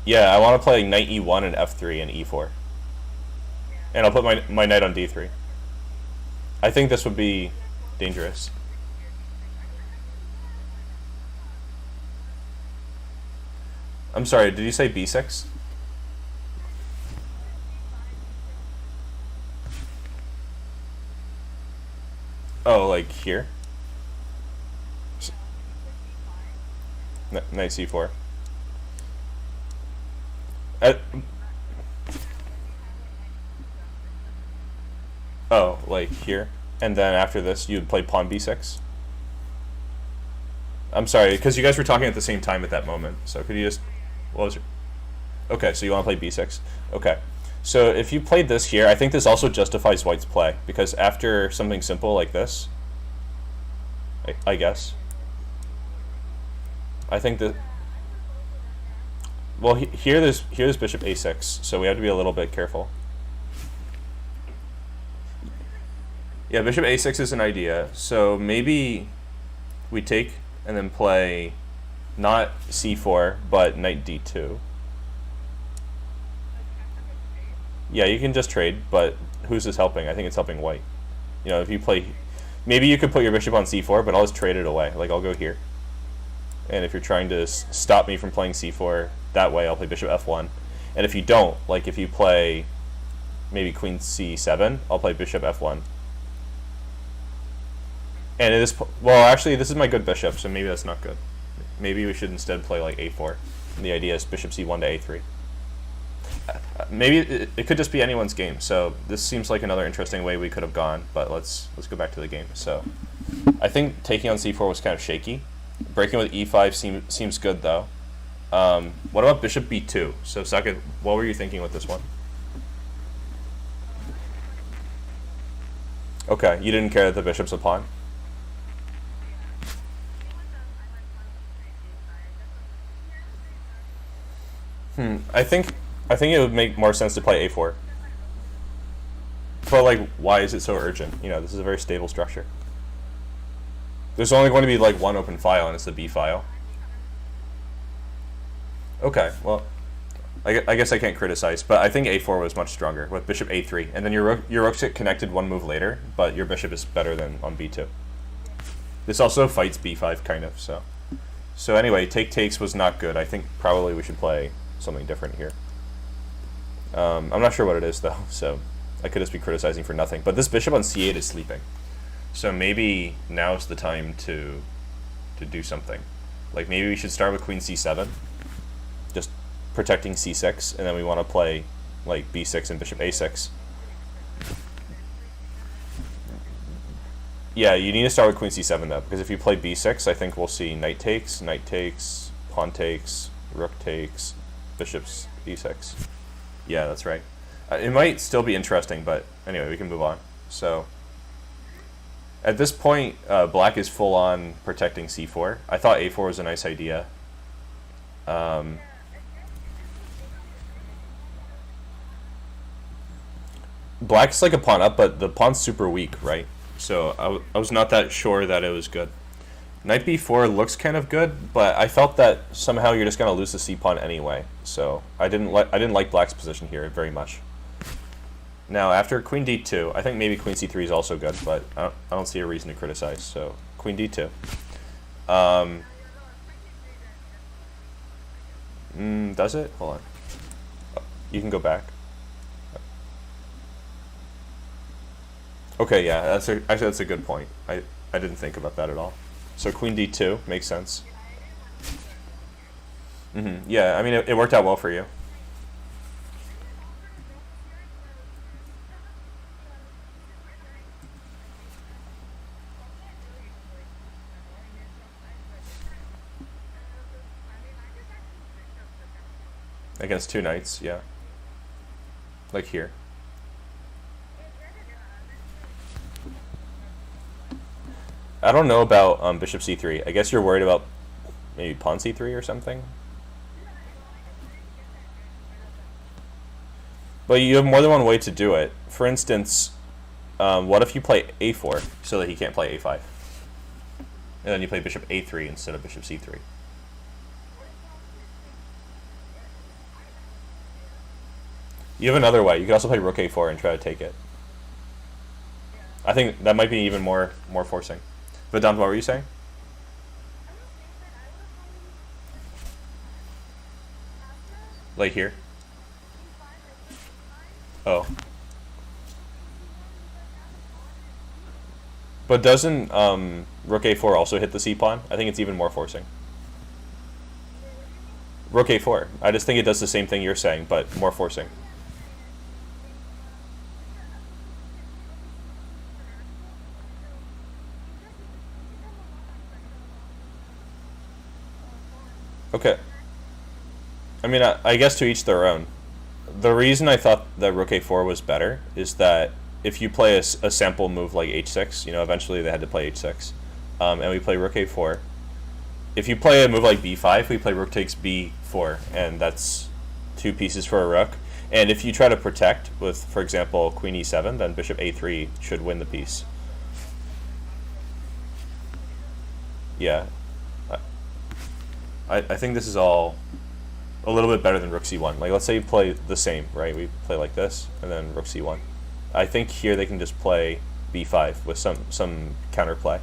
Yeah, I want to play knight e1 and f3 and e4. And I'll put my knight on d3. I think this would be dangerous. I'm sorry, did you say b6? Oh, like here? Knight c4. Oh, like here? And then after this, you'd play pawn b6? I'm sorry, because you guys were talking at the same time at that moment. So could you just... What was your... Okay, so you want to play b6. Okay. So if you played this here, I think this also justifies white's play, because after something simple like this, I guess, I think that... Well, here's bishop a6, so we have to be a little bit careful. Yeah, bishop a6 is an idea, so maybe we take and then play not c4, but knight d2. Yeah, you can just trade, but who's this helping? I think it's helping white. You know, if you play... Maybe you could put your bishop on c4, but I'll just trade it away. Like, I'll go here. And if you're trying to stop me from playing c4 that way, I'll play bishop f1. And if you don't, like if you play maybe queen c7, I'll play bishop f1. And it is... Well, actually, this is my good bishop, so maybe that's not good. Maybe we should instead play like a4. And the idea is bishop c1 to a3. maybe it could just be anyone's game. So this seems like another interesting way we could have gone. But let's go back to the game. So I think taking on c4 was kind of shaky. Breaking with e5 seems good though. What about bishop b2? So Saketh, what were you thinking with this one? Okay, you didn't care that the bishop's a pawn. I think it would make more sense to play a4. But like, why is it so urgent? You know, this is a very stable structure. There's only going to be like one open file, and it's the b file. Okay, well, I guess I can't criticize, but I think a4 was much stronger with bishop a3, and then your rooks get connected one move later, but your bishop is better than on b2. This also fights b5 kind of, so. So anyway, takes was not good. I think probably we should play something different here. I'm not sure what it is though, so I could just be criticizing for nothing. But this bishop on c8 is sleeping, so maybe now's the time to do something. Like maybe we should start with queen c7, just protecting c6, and then we want to play like b6 and bishop a6. Yeah, you need to start with queen c7 though, because if you play b6, I think we'll see knight takes, pawn takes, rook takes, bishops e6. Yeah, that's right. It might still be interesting, but anyway, we can move on. So at this point, black is full on protecting c4. I thought a4 was a nice idea. Black's like a pawn up, but the pawn's super weak, right? So I was not that sure that it was good. Knight b4 looks kind of good, but I felt that somehow you're just gonna lose the c pawn anyway. So I didn't like black's position here very much. Now after queen d2, I think maybe queen c3 is also good, but I don't see a reason to criticize. So queen d2. Does it? Hold on. You can go back. Okay, yeah, actually that's a good point. I didn't think about that at all. So queen d2 makes sense. Yeah, I mean it worked out well for you. Against two knights, yeah. Like here. I don't know about bishop c3. I guess you're worried about maybe pawn c3 or something? But you have more than one way to do it. For instance, what if you play a4 so that he can't play a5? And then you play bishop a3 instead of bishop c3. You have another way. You could also play rook a4 and try to take it. I think that might be even more forcing. Vedanta, what were you saying? Like here? Oh. But doesn't rook a4 also hit the c pawn? I think it's even more forcing. Rook a4. I just think it does the same thing you're saying, but more forcing. Okay. I mean, I guess to each their own. The reason I thought that rook a4 was better is that if you play a sample move like h6, you know, eventually they had to play h6, and we play rook a4. If you play a move like b5, we play rook takes b4, and that's two pieces for a rook. And if you try to protect with, for example, queen e7, then bishop a3 should win the piece. Yeah. I think this is all a little bit better than rook c1. Like, let's say you play the same, right? We play like this, and then rook c1. I think here they can just play b5 with some counterplay.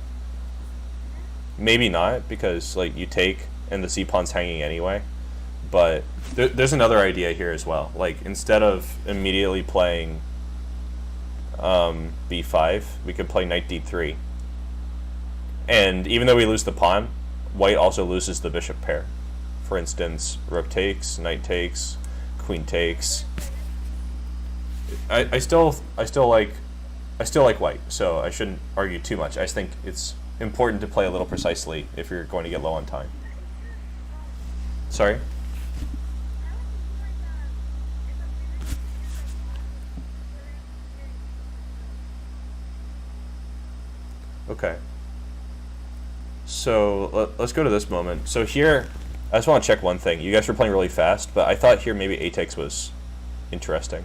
Maybe not, because like you take and the c pawn's hanging anyway. But there's another idea here as well. Like, instead of immediately playing b5, we could play knight d3. And even though we lose the pawn, white also loses the bishop pair. For instance, rook takes, knight takes, queen takes. I still like white, so I shouldn't argue too much. I just think it's important to play a little precisely if you're going to get low on time. Sorry? Okay. So let's go to this moment. So here, I just want to check one thing. You guys were playing really fast, but I thought here maybe a takes was interesting.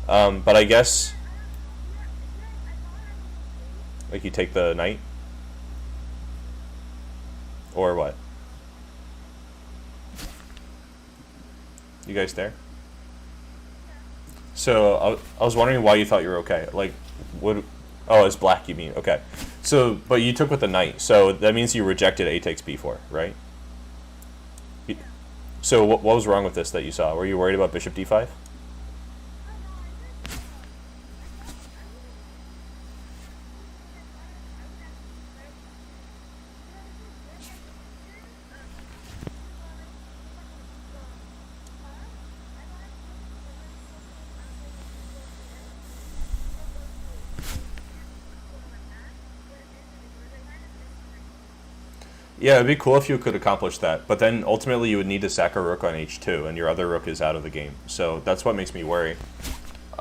But I guess, like, you take the knight, or what? You guys there? So I was wondering why you thought you were okay. Like, what? Oh, it's black, you mean? Okay. So, but you took with the knight, so that means you rejected a takes b4, right? So what was wrong with this that you saw? Were you worried about bishop d5? Yeah, it'd be cool if you could accomplish that, but then ultimately you would need to sack a rook on h2, and your other rook is out of the game. So that's what makes me worry.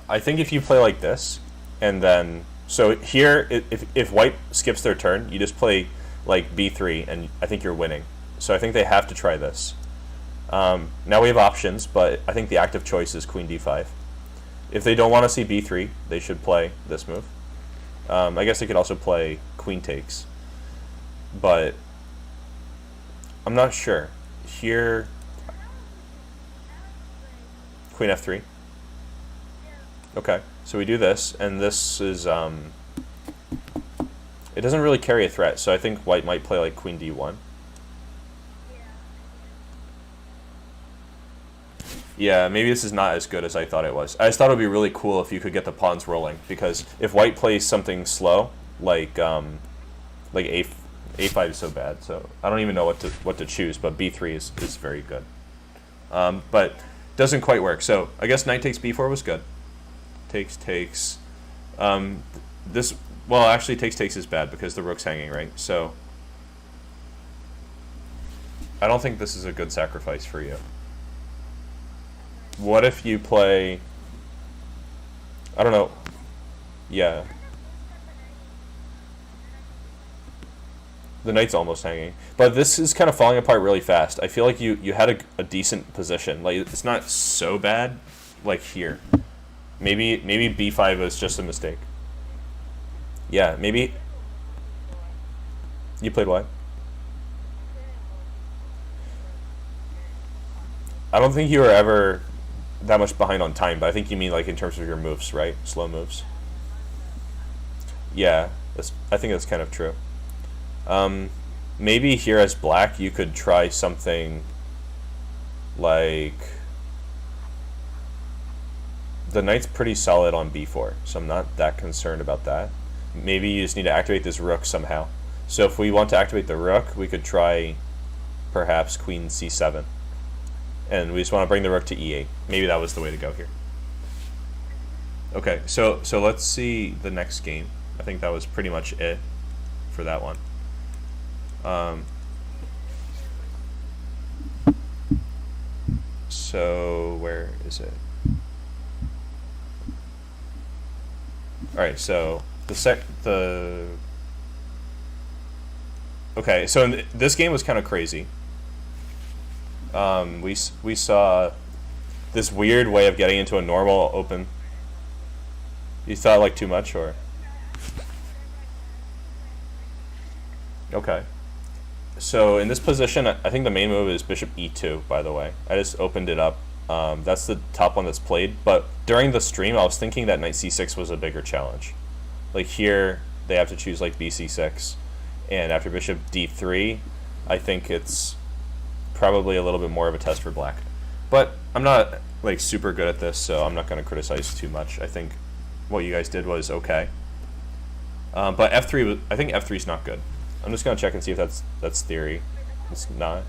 I think if you play like this, and then... So here, if white skips their turn, you just play like b3, and I think you're winning. So I think they have to try this. Now we have options, but I think the active choice is queen d5. If they don't want to see b3, they should play this move. I guess they could also play queen takes. But... I'm not sure. Here, queen f3. Okay, so we do this, and this is, it doesn't really carry a threat, so I think white might play like queen d1. Yeah, maybe this is not as good as I thought it was. I just thought it would be really cool if you could get the pawns rolling, because if white plays something slow, like a5 is so bad, so I don't even know what to choose, but b3 is very good. But doesn't quite work, so I guess knight takes b4 was good. Takes. This, well, actually takes is bad because the rook's hanging, right? So I don't think this is a good sacrifice for you. What if you play, I don't know, yeah. The knight's almost hanging. But this is kind of falling apart really fast. I feel like you had a decent position. Like, it's not so bad, like here. Maybe b5 was just a mistake. Yeah, maybe... You played what? I don't think you were ever that much behind on time, but I think you mean like in terms of your moves, right? Slow moves. Yeah, I think that's kind of true. Maybe here as black you could try something like... The knight's pretty solid on b4, so I'm not that concerned about that. Maybe you just need to activate this rook somehow. So if we want to activate the rook, we could try perhaps queen c7. And we just want to bring the rook to e8. Maybe that was the way to go here. Okay, so let's see the next game. I think that was pretty much it for that one. So where is it? All right, so okay, so this game was kind of crazy. We saw this weird way of getting into a normal open. You thought like too much, or? Okay. So in this position, I think the main move is bishop e2, by the way. I just opened it up. That's the top one that's played. But during the stream, I was thinking that knight c6 was a bigger challenge. Like here, they have to choose like bc6. And after bishop d3, I think it's probably a little bit more of a test for black. But I'm not like super good at this, so I'm not going to criticize too much. I think what you guys did was okay. But f3, I think f3 is not good. I'm just going to check and see if that's theory. It's not.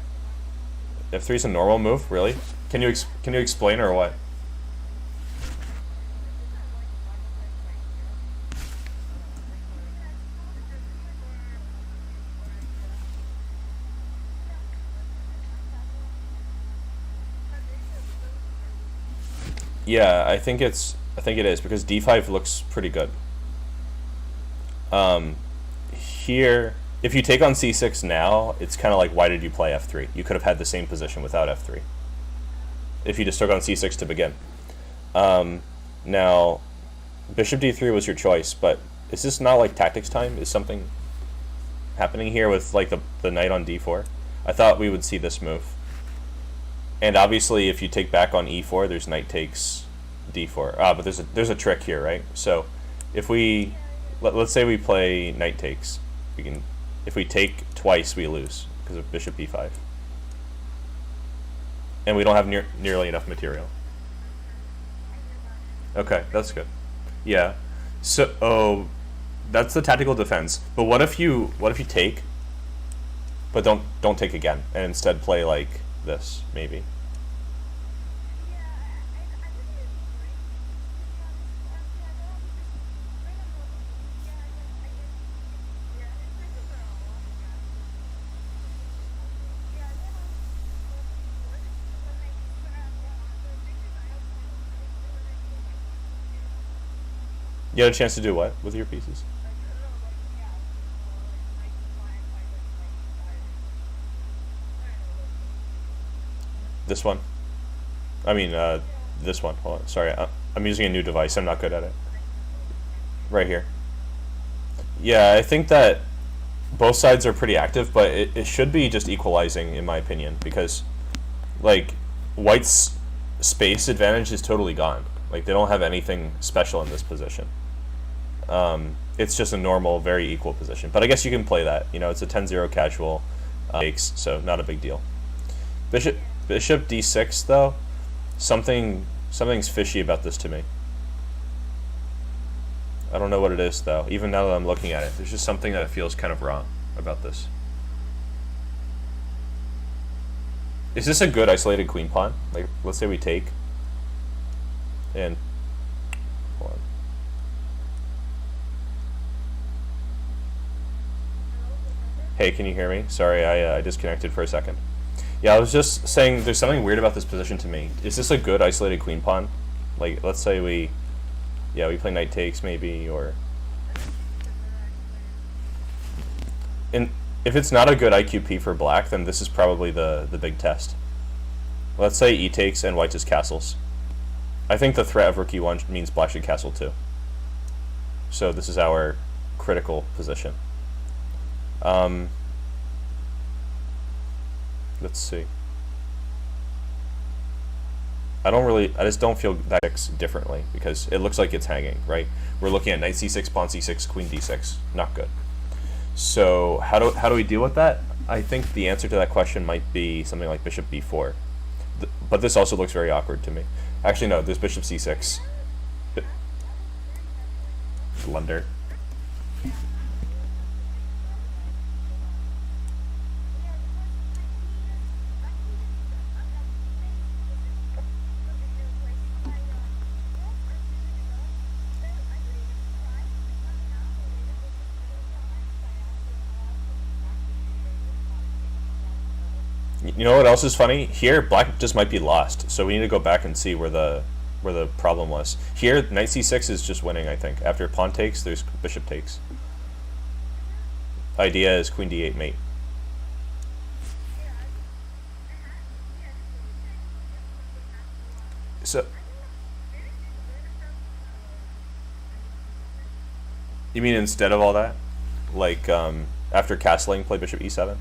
f3 is a normal move, really? can you explain or what? Yeah, I think it is because d5 looks pretty good. Here, if you take on c6 now, it's kind of like, why did you play f3? You could have had the same position without f3 if you just took on c6 to begin. Now, bishop d3 was your choice, but is this not like tactics time? Is something happening here with like the knight on d4? I thought we would see this move. And obviously, if you take back on e4, there's knight takes d4. But there's a trick here, right? So, if we let's say we play knight takes, if we take twice, we lose because of bishop b5, and we don't have nearly enough material. Okay, that's good. Yeah. So, that's the tactical defense. But what if you take, but don't take again, and instead play like this maybe? You had a chance to do what with your pieces? This one. I mean, this one. Hold on. Sorry, I'm using a new device. I'm not good at it. Right here. Yeah, I think that both sides are pretty active, but it should be just equalizing, in my opinion, because, like, white's space advantage is totally gone. Like, they don't have anything special in this position. It's just a normal, very equal position. But I guess you can play that. You know, it's a 10-0 casual takes, so not a big deal. Bishop d6, though, something's fishy about this to me. I don't know what it is, though. Even now that I'm looking at it, there's just something that feels kind of wrong about this. Is this a good isolated queen pawn? Like, let's say we take, and hold on. Hey, can you hear me? Sorry, I disconnected for a second. Yeah, I was just saying there's something weird about this position to me. Is this a good isolated queen pawn? Like, let's say we play knight takes maybe, or... And if it's not a good IQP for black, then this is probably the big test. Let's say e takes and white just castles. I think the threat of rook e1 means black should castle too. So this is our critical position. Let's see. I just don't feel that differently because it looks like it's hanging, right? We're looking at knight c6, pawn c6, queen d6. Not good. So how do we deal with that? I think the answer to that question might be something like bishop b4. But this also looks very awkward to me. Actually, no, there's bishop c6. Blunder. You know what else is funny? Here, black just might be lost, so we need to go back and see where the problem was. Here, knight c6 is just winning, I think. After pawn takes, there's bishop takes. Idea is queen d8 mate. So, you mean instead of all that? Like, after castling, play bishop e7?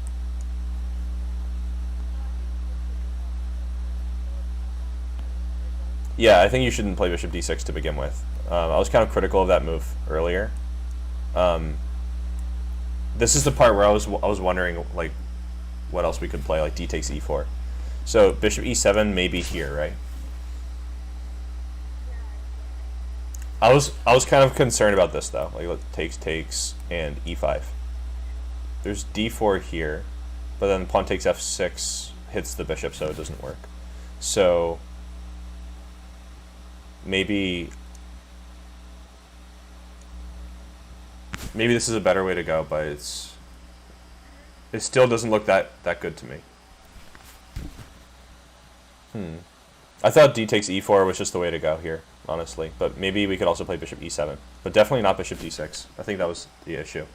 Yeah, I think you shouldn't play bishop d6 to begin with. I was kind of critical of that move earlier. This is the part where I was wondering like what else we could play, like d takes e4. So bishop e7 maybe here, right? I was kind of concerned about this though, like takes and e5. There's d4 here, but then pawn takes f6 hits the bishop, so it doesn't work. So maybe this is a better way to go, but it still doesn't look that good to me. I thought d takes e4 was just the way to go here, honestly. But maybe we could also play bishop e7. But definitely not bishop d6. I think that was the issue.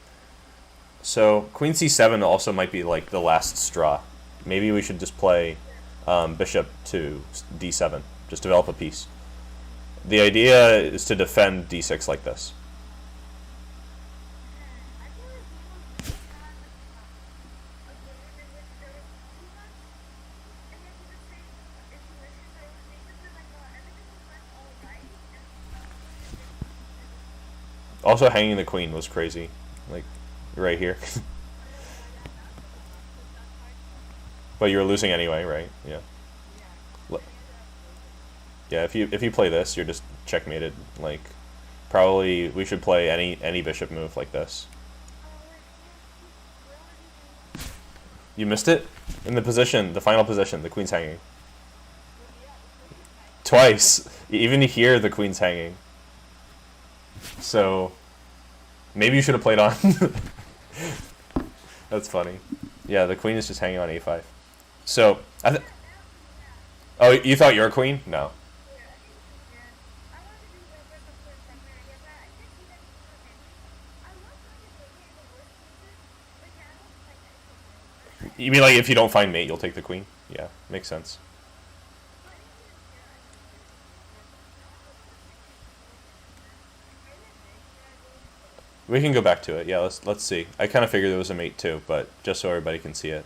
So queen c7 also might be like the last straw. Maybe we should just play bishop to d7. Just develop a piece. The idea is to defend d6 like this. Also, hanging the queen was crazy. Like, right here. But you were losing anyway, right? Yeah. Yeah, if you play this, you're just checkmated. Like, probably we should play any bishop move like this. You missed it? In the position, the final position, the queen's hanging. Twice. Even here, the queen's hanging. So, maybe you should have played on. That's funny. Yeah, the queen is just hanging on a5. So, oh, you thought your queen? No. You mean like if you don't find mate, you'll take the queen? Yeah, makes sense. We can go back to it. Yeah, let's see. I kind of figured there was a mate too, but just so everybody can see it.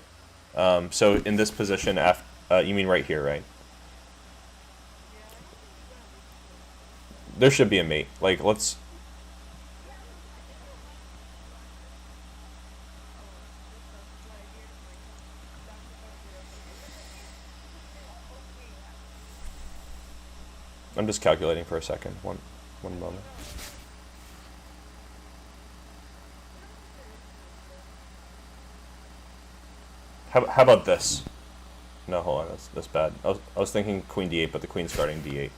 So in this position, you mean right here, right? There should be a mate. Like, let's... I'm just calculating for a second. One moment. How about this? No, hold on. That's bad. I was thinking queen d8, but the queen's guarding d8.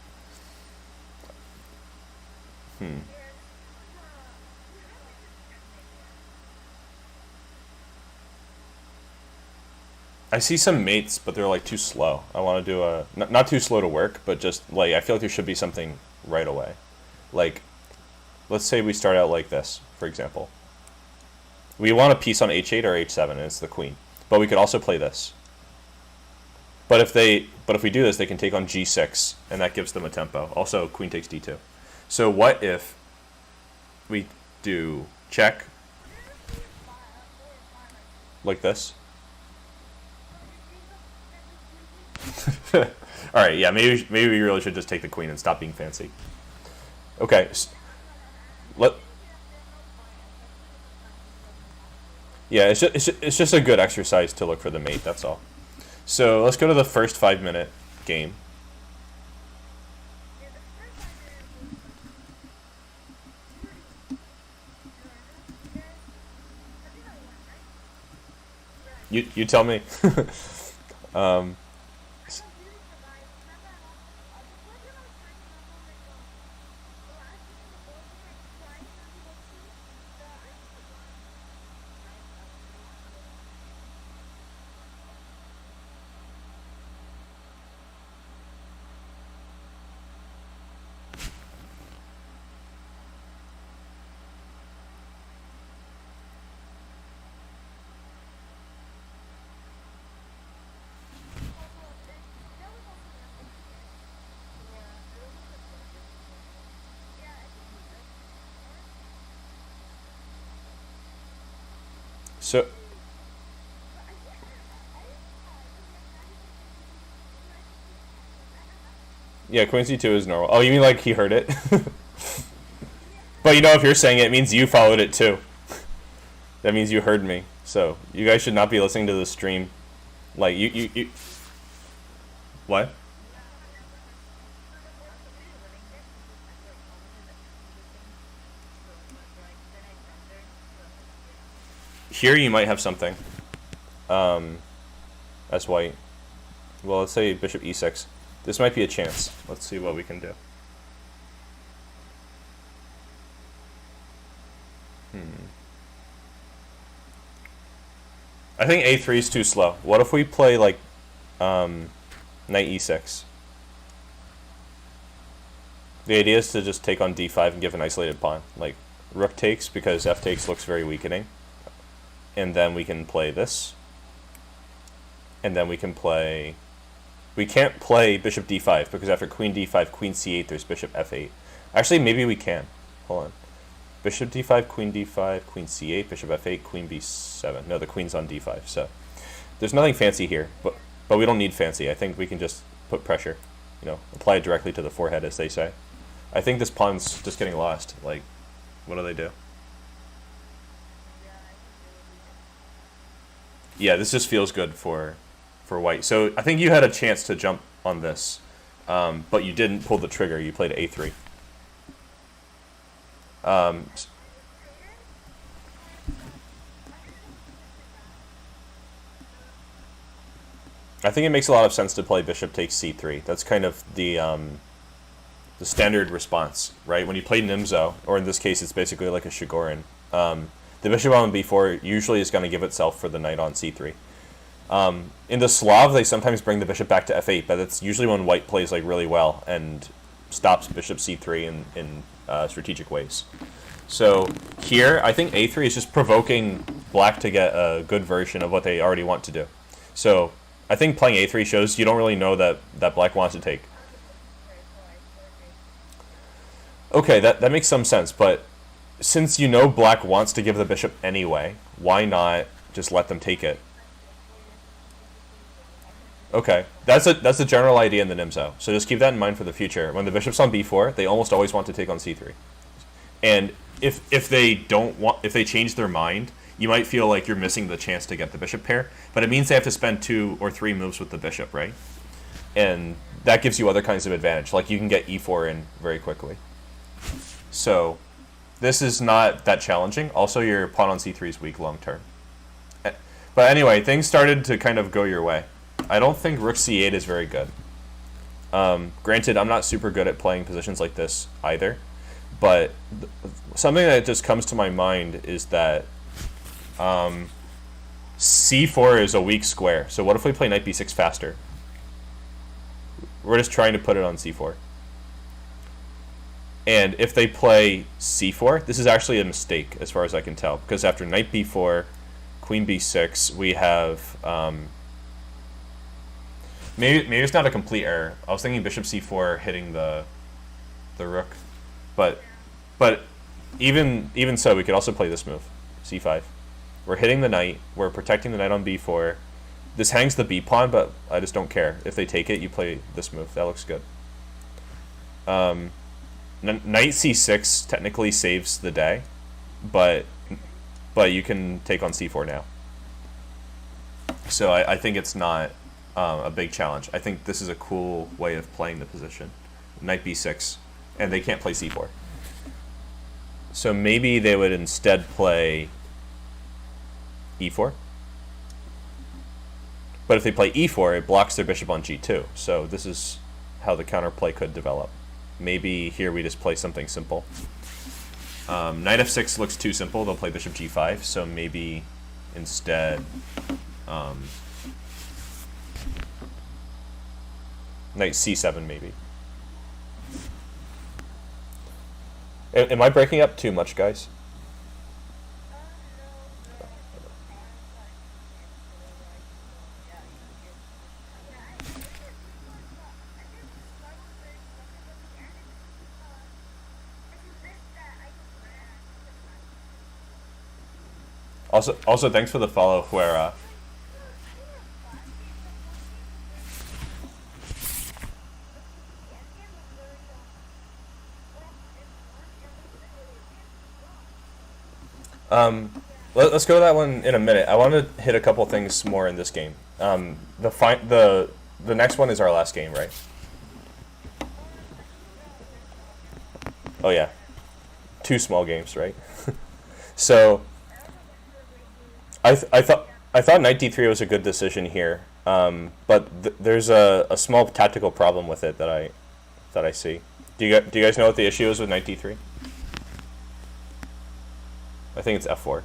I see some mates, but they're like too slow. I want to do a not too slow to work, but just like I feel like there should be something right away. Like, let's say we start out like this, for example. We want a piece on h8 or h7, and it's the queen. But we could also play this. But if we do this, they can take on g6, and that gives them a tempo. Also, queen takes d2. So what if we do check like this? All right, yeah, maybe we really should just take the queen and stop being fancy. Okay, yeah, it's just a good exercise to look for the mate. That's all. So let's go to the first 5-minute game. You tell me. So yeah, queen c2 is normal. Oh, you mean like he heard it? But you know, if you're saying it, it means you followed it too. That means you heard me. So you guys should not be listening to the stream. Like you. What? Here you might have something. As white. Well, let's say bishop e6. This might be a chance. Let's see what we can do. I think a3 is too slow. What if we play like knight e6? The idea is to just take on d5 and give an isolated pawn. Like rook takes because f takes looks very weakening. And then we can play this. And then we can play... We can't play bishop d5 because after queen d5, queen c8, there's bishop f8. Actually, maybe we can. Hold on. Bishop d5, queen d5, queen c8, bishop f8, queen b7. No, the queen's on d5, so... There's nothing fancy here, but we don't need fancy. I think we can just put pressure. You know, apply it directly to the forehead, as they say. I think this pawn's just getting lost. Like, what do they do? Yeah, this just feels good for white. So I think you had a chance to jump on this, but you didn't pull the trigger. You played a3. I think it makes a lot of sense to play bishop takes c3. That's kind of the standard response, right? When you play Nimzo, or in this case, it's basically like a Shigorin. The bishop on b4 usually is going to give itself for the knight on c3. In the Slav, they sometimes bring the bishop back to f8, but it's usually when white plays like really well and stops bishop c3 in strategic ways. So here, I think a3 is just provoking black to get a good version of what they already want to do. So I think playing a3 shows you don't really know that black wants to take. Okay, that makes some sense, but since you know black wants to give the bishop anyway, why not just let them take it? Okay, that's a general idea in the Nimzo, so just keep that in mind for the future. When the bishop's on b4, they almost always want to take on c3. And if they change their mind, you might feel like you're missing the chance to get the bishop pair, but it means they have to spend 2 or 3 moves with the bishop, right? And that gives you other kinds of advantage, like you can get e4 in very quickly. So this is not that challenging. Also, your pawn on c3 is weak long term. But anyway, things started to kind of go your way. I don't think rook c8 is very good. Granted, I'm not super good at playing positions like this either, but something that just comes to my mind is that c4 is a weak square. So what if we play knight b6 faster? We're just trying to put it on c4. And if they play c4, this is actually a mistake as far as I can tell, because after knight b4, queen b6, we have... Maybe it's not a complete error. I was thinking bishop c4 hitting the rook, but even so, we could also play this move, c5. We're hitting the knight. We're protecting the knight on b4. This hangs the b pawn, but I just don't care. If they take it, you play this move. That looks good. Knight c6 technically saves the day, but you can take on c4 now. So I think it's not a big challenge. I think this is a cool way of playing the position. Knight b6, and they can't play c4. So maybe they would instead play e4. But if they play e4, it blocks their bishop on g2. So this is how the counterplay could develop. Maybe here we just play something simple. Knight f6 looks too simple. They'll play bishop g5. So maybe instead... knight c7 maybe. Am I breaking up too much, guys? Also, thanks for the follow, Huera. Let's go to that one in a minute. I want to hit a couple things more in this game. The next one is our last game, right? Oh yeah, 2 small games, right? So I thought knight d3 was a good decision here. But there's a small tactical problem with it that I see. Do you guys know what the issue is with knight d3? I think it's f4.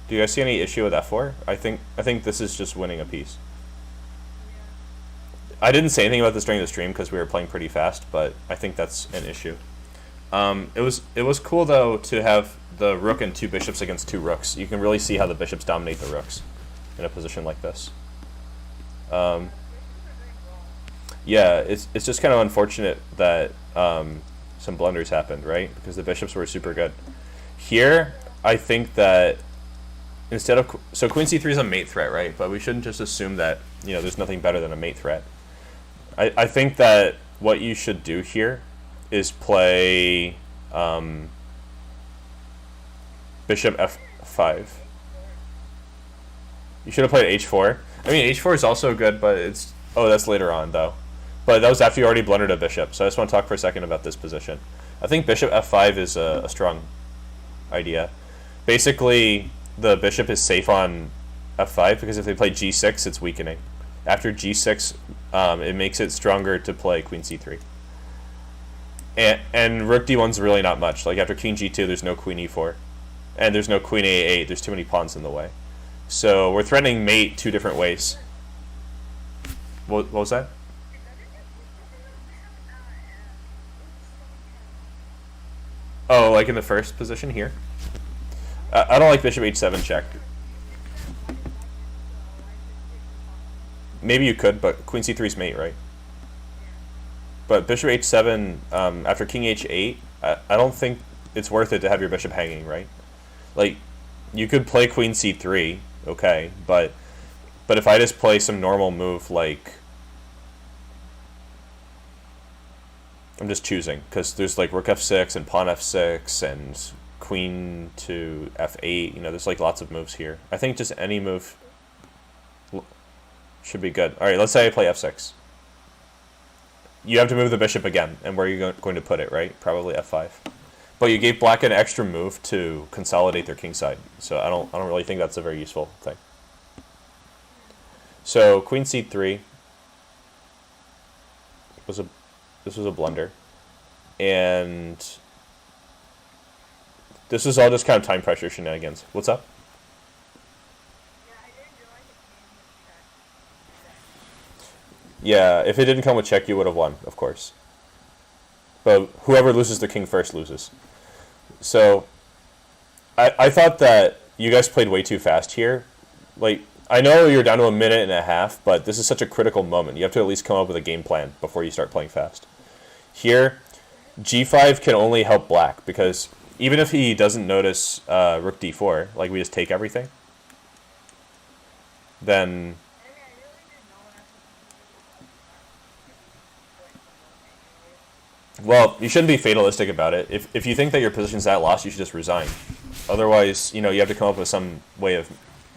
Do you guys see any issue with f4? I think this is just winning a piece. I didn't say anything about this during the stream because we were playing pretty fast, but I think that's an issue. It was cool though to have the rook and two bishops against two rooks. You can really see how the bishops dominate the rooks in a position like this. Yeah, it's just kind of unfortunate that some blunders happened, right? Because the bishops were super good. Here, I think that instead of so queen c3 is a mate threat, right? But we shouldn't just assume that there's nothing better than a mate threat. I think that what you should do here is play bishop f5. You should have played h4. I mean, h4 is also good, but it's... Oh, that's later on, though. But that was after you already blundered a bishop, so I just want to talk for a second about this position. I think bishop f5 is a strong idea. Basically, the bishop is safe on f5, because if they play g6, it's weakening. After g6, it makes it stronger to play queen c3. And rook d1's really not much. Like, after king g2, there's no queen e4. And there's no queen a8. There's too many pawns in the way. So we're threatening mate two different ways. What was that? Oh, like in the first position here? I don't like bishop h7 check. Maybe you could, but queen c3 is mate, right? But bishop h7 after king h8, I don't think it's worth it to have your bishop hanging, right? Like, you could play queen c3, okay, but if I just play some normal move like... I'm just choosing, because there's like rook f6 and pawn f6 and queen to f8, there's like lots of moves here. I think just any move should be good. Alright, let's say I play f6. You have to move the bishop again, and where are you going to put it, right? Probably f5. But you gave black an extra move to consolidate their kingside, so I don't really think that's a very useful thing. So queen c3 was this was a blunder, and this is all just kind of time pressure shenanigans. What's up? Yeah, if it didn't come with check, you would have won, of course. But whoever loses the king first loses. So, I thought that you guys played way too fast here. Like, I know you're down to a minute and a half, but this is such a critical moment. You have to at least come up with a game plan before you start playing fast. Here, g5 can only help black, because even if he doesn't notice rook d4, like we just take everything, then... Well, you shouldn't be fatalistic about it. If you think that your position's that lost, you should just resign. Otherwise, you have to come up with some way of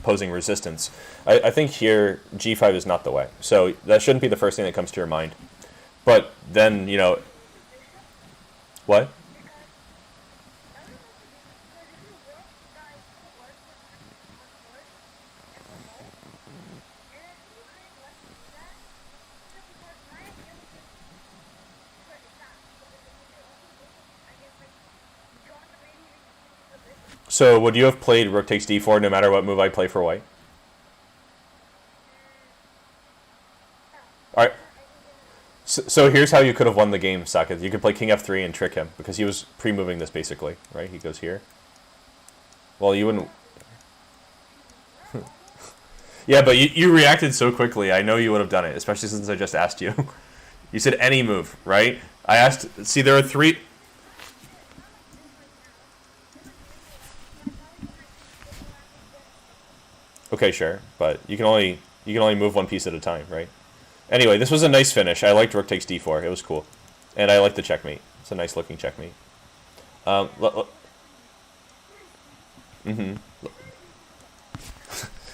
posing resistance. I think here, g5 is not the way. So that shouldn't be the first thing that comes to your mind. But then, what? So would you have played rook takes d4 no matter what move I play for white? Alright. So here's how you could have won the game, Saketh. You could play king f3 and trick him, because he was pre-moving this basically, right? He goes here. Well, you wouldn't... Yeah, but you reacted so quickly, I know you would have done it, especially since I just asked you. You said any move, right? I asked... See, there are three... Okay, sure, but you can only move one piece at a time, right? Anyway, this was a nice finish. I liked rook takes d4. It was cool, and I liked the checkmate. It's a nice looking checkmate. Well,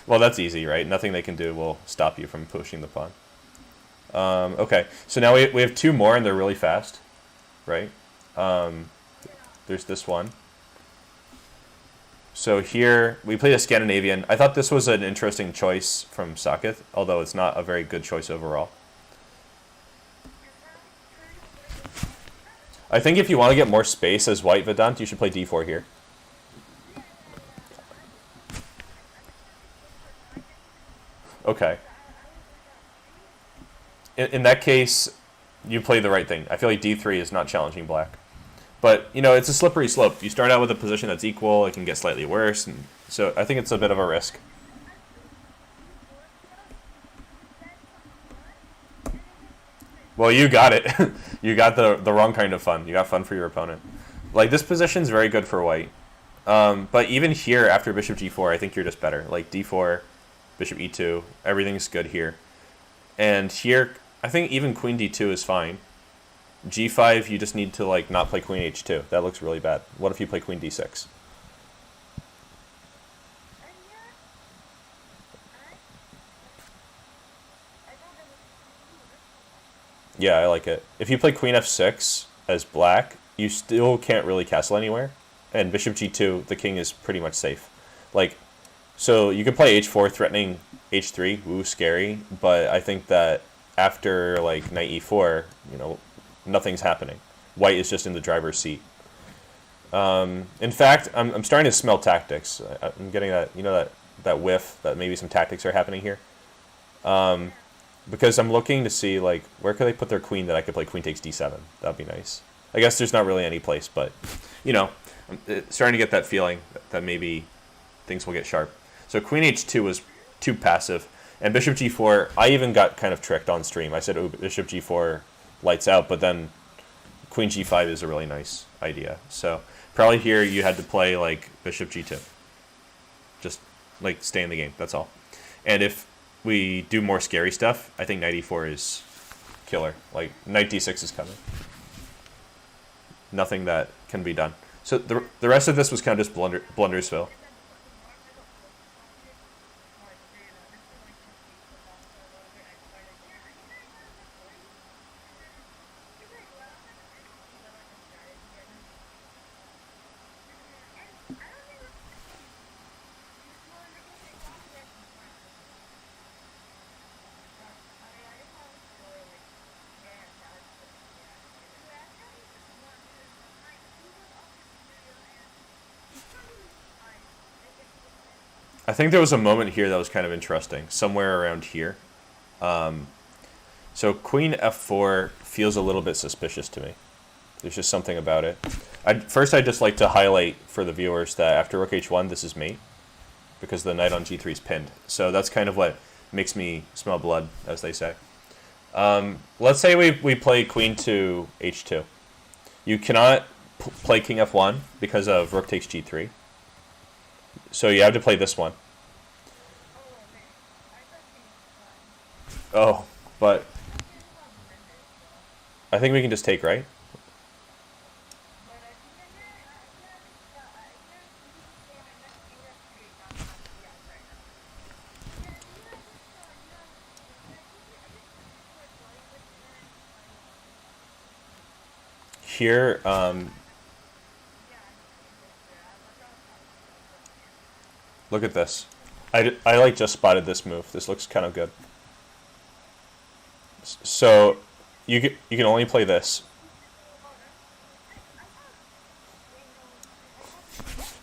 that's easy, right? Nothing they can do will stop you from pushing the pawn. Okay, so now we have two more, and they're really fast, right? There's this one. So here, we played a Scandinavian. I thought this was an interesting choice from Saketh, although it's not a very good choice overall. I think if you want to get more space as white, Vedanta, you should play d4 here. Okay. In that case, you play the right thing. I feel like d3 is not challenging black. But, you know, it's a slippery slope. You start out with a position that's equal, it can get slightly worse, and so I think it's a bit of a risk. Well, you got it. You got the wrong kind of fun. You got fun for your opponent. Like, this position's very good for white. But even here, after bishop g4, I think you're just better. Like, d4, bishop e2, everything's good here. And here, I think even queen d2 is fine. g5, you just need to, like, not play queen h2. That looks really bad. What if you play queen d6? Yeah, I like it. If you play queen f6 as black, you still can't really castle anywhere. And bishop g2, the king is pretty much safe. Like, so you could play h4 threatening h3, woo, scary, but I think that after, like, knight e4, you know, nothing's happening. White is just in the driver's seat. In fact, I'm starting to smell tactics. I'm getting that, you know, that whiff that maybe some tactics are happening here. Because I'm looking to see, like, where could they put their queen that I could play queen takes d7. That'd be nice. I guess there's not really any place, but, you know, I'm starting to get that feeling that maybe things will get sharp. So queen h2 was too passive. And bishop g4, I even got kind of tricked on stream. I said, oh, bishop g4 lights out, but then queen g5 is a really nice idea. So probably here you had to play, like, bishop g2. Just, like, stay in the game, that's all. And if we do more scary stuff, I think knight e4 is killer. Like, knight d6 is coming. Nothing that can be done. So the rest of this was kind of just Blundersville. I think there was a moment here that was kind of interesting, somewhere around here. So queen f4 feels a little bit suspicious to me. There's just something about it. First, I'd just like to highlight for the viewers that after rook h1, this is mate, because the knight on g3 is pinned. So that's kind of what makes me smell blood, as they say. Let's say we play queen to h2. You cannot play king f1 because of rook takes g3. So you have to play this one. Oh, but I think we can just take, right? Here, look at this. I like just spotted this move. This looks kind of good. So you can only play this.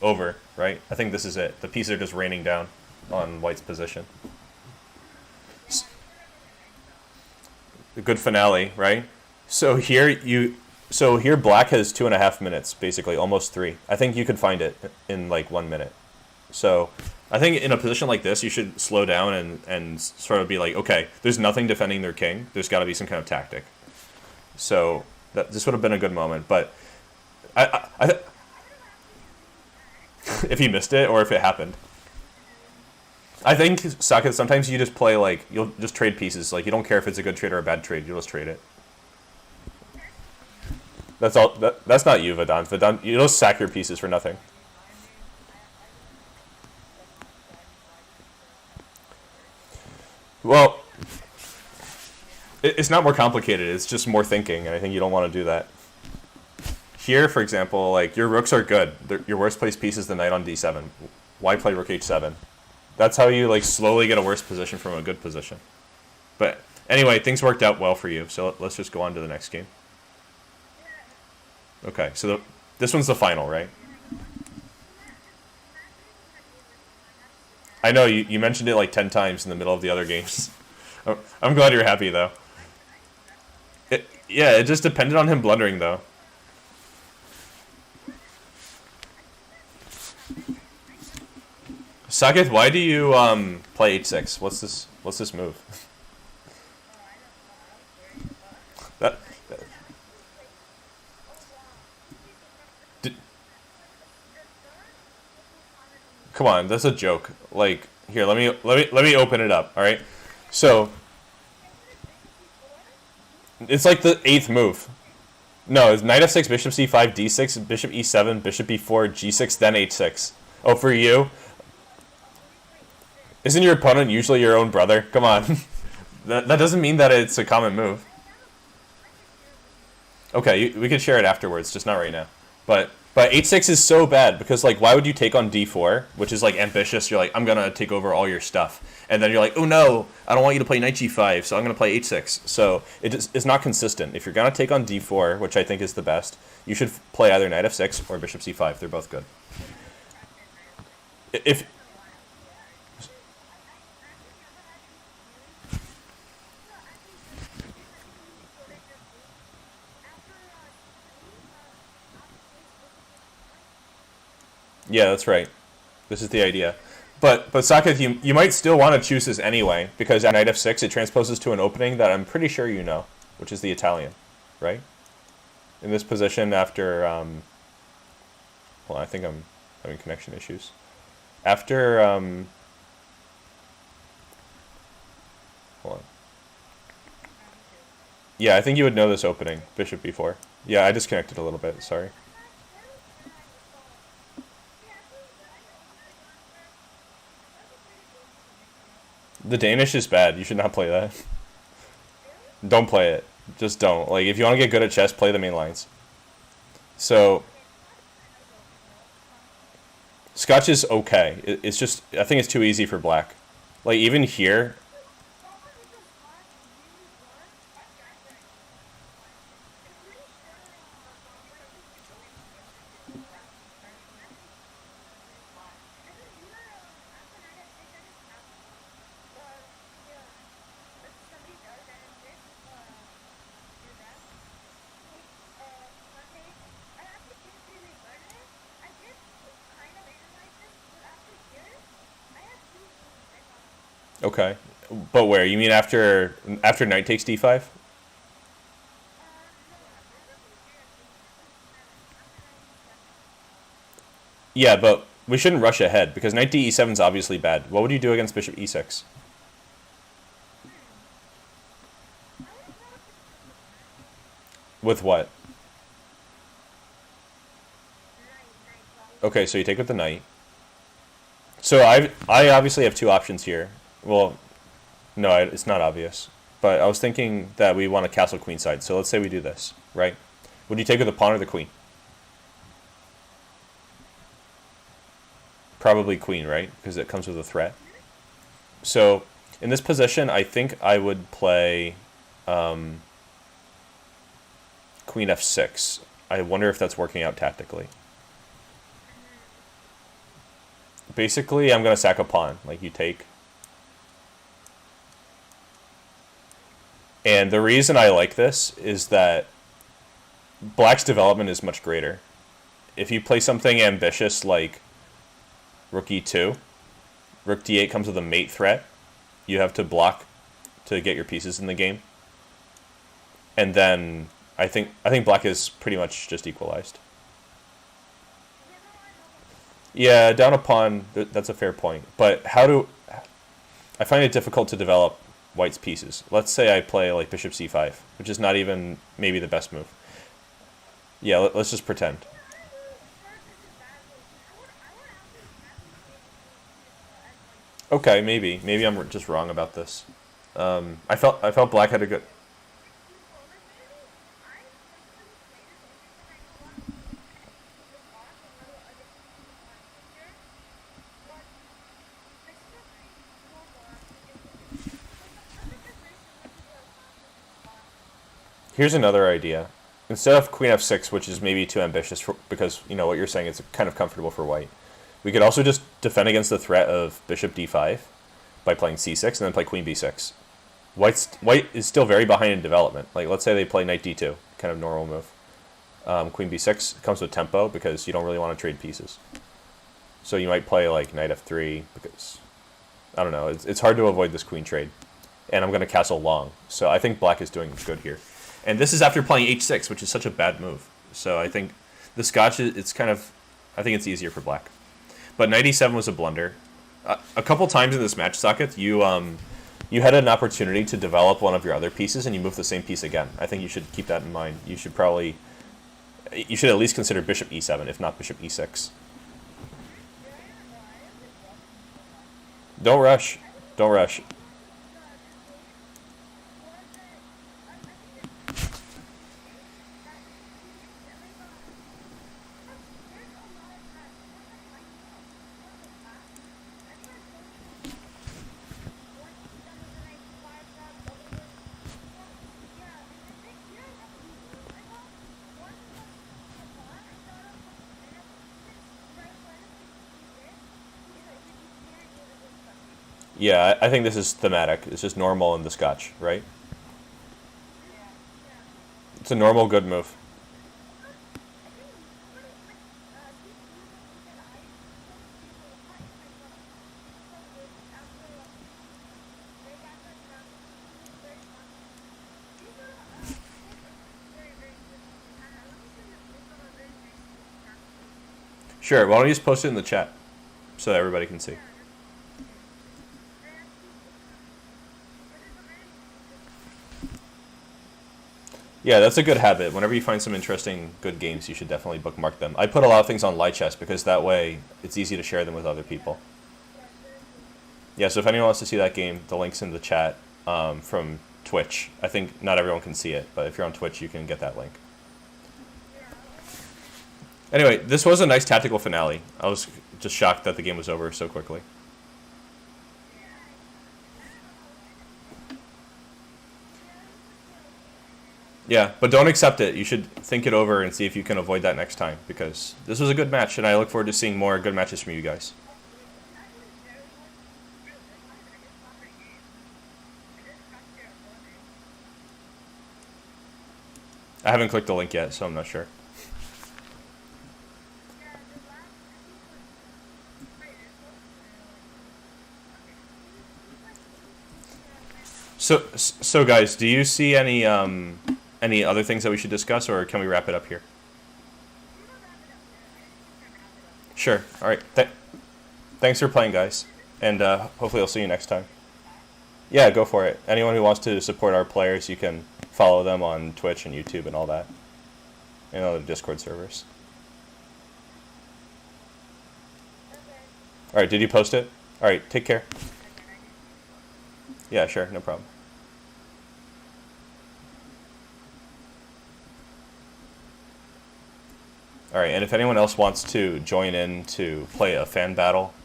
Over, right? I think this is it. The pieces are just raining down on white's position. A good finale, right? So here black has 2.5 minutes, basically, almost 3. I think you could find it in like 1 minute. So I think in a position like this, you should slow down and sort of be like, okay, there's nothing defending their king. There's got to be some kind of tactic. So this would have been a good moment. But if he missed it or if it happened. I think, Saketh, sometimes you just play, like, you'll just trade pieces. Like, you don't care if it's a good trade or a bad trade. You'll just trade it. That's all. That's not you, Vedanta. Vedanta, you don't sack your pieces for nothing. Well, it's not more complicated. It's just more thinking, and I think you don't want to do that. here, for example, like, your rooks are good. Your worst place piece is the knight on d7. Why play rook h7? That's how you, like, slowly get a worse position from a good position. But anyway, things worked out well for you, so let's just go on to the next game. Okay, so this one's the final, right? I know, you mentioned it like 10 times in the middle of the other games. I'm glad you're happy, though. Yeah, it just depended on him blundering, though. Saketh, why do you play h6? What's this move? that, Come on, that's a joke. Like, here, let me open it up, all right? So it's like the 8th move. No, it's knight f6, bishop c5, d6, bishop e7, bishop b4, g6, then h6. Oh, for you? Isn't your opponent usually your own brother? Come on. that doesn't mean that it's a common move. Okay, we could share it afterwards, just not right now. But h6 is so bad because, like, why would you take on d4, which is, like, ambitious? You're like, I'm gonna take over all your stuff, and then you're like, oh no, I don't want you to play knight g5, so I'm gonna play h6. So it's not consistent. If you're gonna take on d4, which I think is the best, you should play either knight f6 or bishop c5. They're both good. If Yeah, that's right. This is the idea. But Saketh, you might still want to choose this anyway, because at knight f6 it transposes to an opening that I'm pretty sure you know, which is the Italian, right? In this position after, well, I think I'm having connection issues. After, hold on. Yeah, I think you would know this opening, bishop b4. Yeah, I disconnected a little bit, sorry. The Danish is bad. You should not play that. Don't play it. Just don't. Like, if you want to get good at chess, play the main lines. So, Scotch is okay. It's just, I think it's too easy for black. Like, even here, okay. But where? You mean after knight takes d5? Yeah, but we shouldn't rush ahead, because knight d e7 is obviously bad. What would you do against bishop e6? With what? Okay, so you take with the knight. So I obviously have two options here. Well, no, it's not obvious. But I was thinking that we want a castle queenside. So let's say we do this, right? Would you take with the pawn or the queen? Probably queen, right? Because it comes with a threat. So in this position, I think I would play queen f6. I wonder if that's working out tactically. Basically, I'm going to sack a pawn. Like, you take. And the reason I like this is that black's development is much greater. If you play something ambitious like rook e2, rook d8 comes with a mate threat. You have to block to get your pieces in the game. And then I think black is pretty much just equalized. Yeah, down a pawn, that's a fair point. But I find it difficult to develop white's pieces. Let's say I play like bishop c5, which is not even maybe the best move. Yeah, let's just pretend. Okay, maybe I'm just wrong about this. I felt black had a good. Here's another idea. Instead of queen f6, which is maybe too ambitious because you know what you're saying, it's kind of comfortable for white. We could also just defend against the threat of bishop d5 by playing c6 and then play queen b6. White is still very behind in development. Like, let's say they play knight d2, kind of normal move. Queen b6 comes with tempo because you don't really want to trade pieces. So you might play like knight f3 because, I don't know, it's hard to avoid this queen trade. And I'm going to castle long. So I think black is doing good here. And this is after playing h6, which is such a bad move. So I think the Scotch, it's kind of, I think it's easier for black. But knight e7 was a blunder. A couple times in this match, Saketh, you had an opportunity to develop one of your other pieces, and you moved the same piece again. I think you should keep that in mind. You should at least consider bishop e7, if not bishop e6. Don't rush. Don't rush. Yeah, I think this is thematic. It's just normal in the Scotch, right? It's a normal good move. Sure, why don't you just post it in the chat so that everybody can see? Yeah, that's a good habit. Whenever you find some interesting, good games, you should definitely bookmark them. I put a lot of things on Lichess because that way it's easy to share them with other people. Yeah, so if anyone wants to see that game, the link's in the chat from Twitch. I think not everyone can see it, but if you're on Twitch, you can get that link. Anyway, this was a nice tactical finale. I was just shocked that the game was over so quickly. Yeah, but don't accept it. You should think it over and see if you can avoid that next time, because this was a good match, and I look forward to seeing more good matches from you guys. I haven't clicked the link yet, so I'm not sure. So guys, do you see any other things that we should discuss, or can we wrap it up here? Sure. All right. Thanks for playing, guys, and hopefully I'll see you next time. Yeah, go for it. Anyone who wants to support our players, you can follow them on Twitch and YouTube and all that, and other Discord servers. All right. Did you post it? All right. Take care. Yeah, sure. No problem. All right, and if anyone else wants to join in to play a fan battle,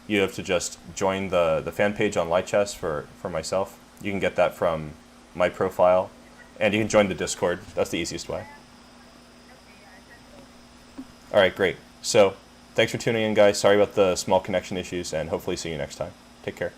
you have to just join the fan page on Lichess for myself. You can get that from my profile, and you can join the Discord. That's the easiest way. All right, great. So thanks for tuning in, guys. Sorry about the small connection issues, and hopefully see you next time. Take care.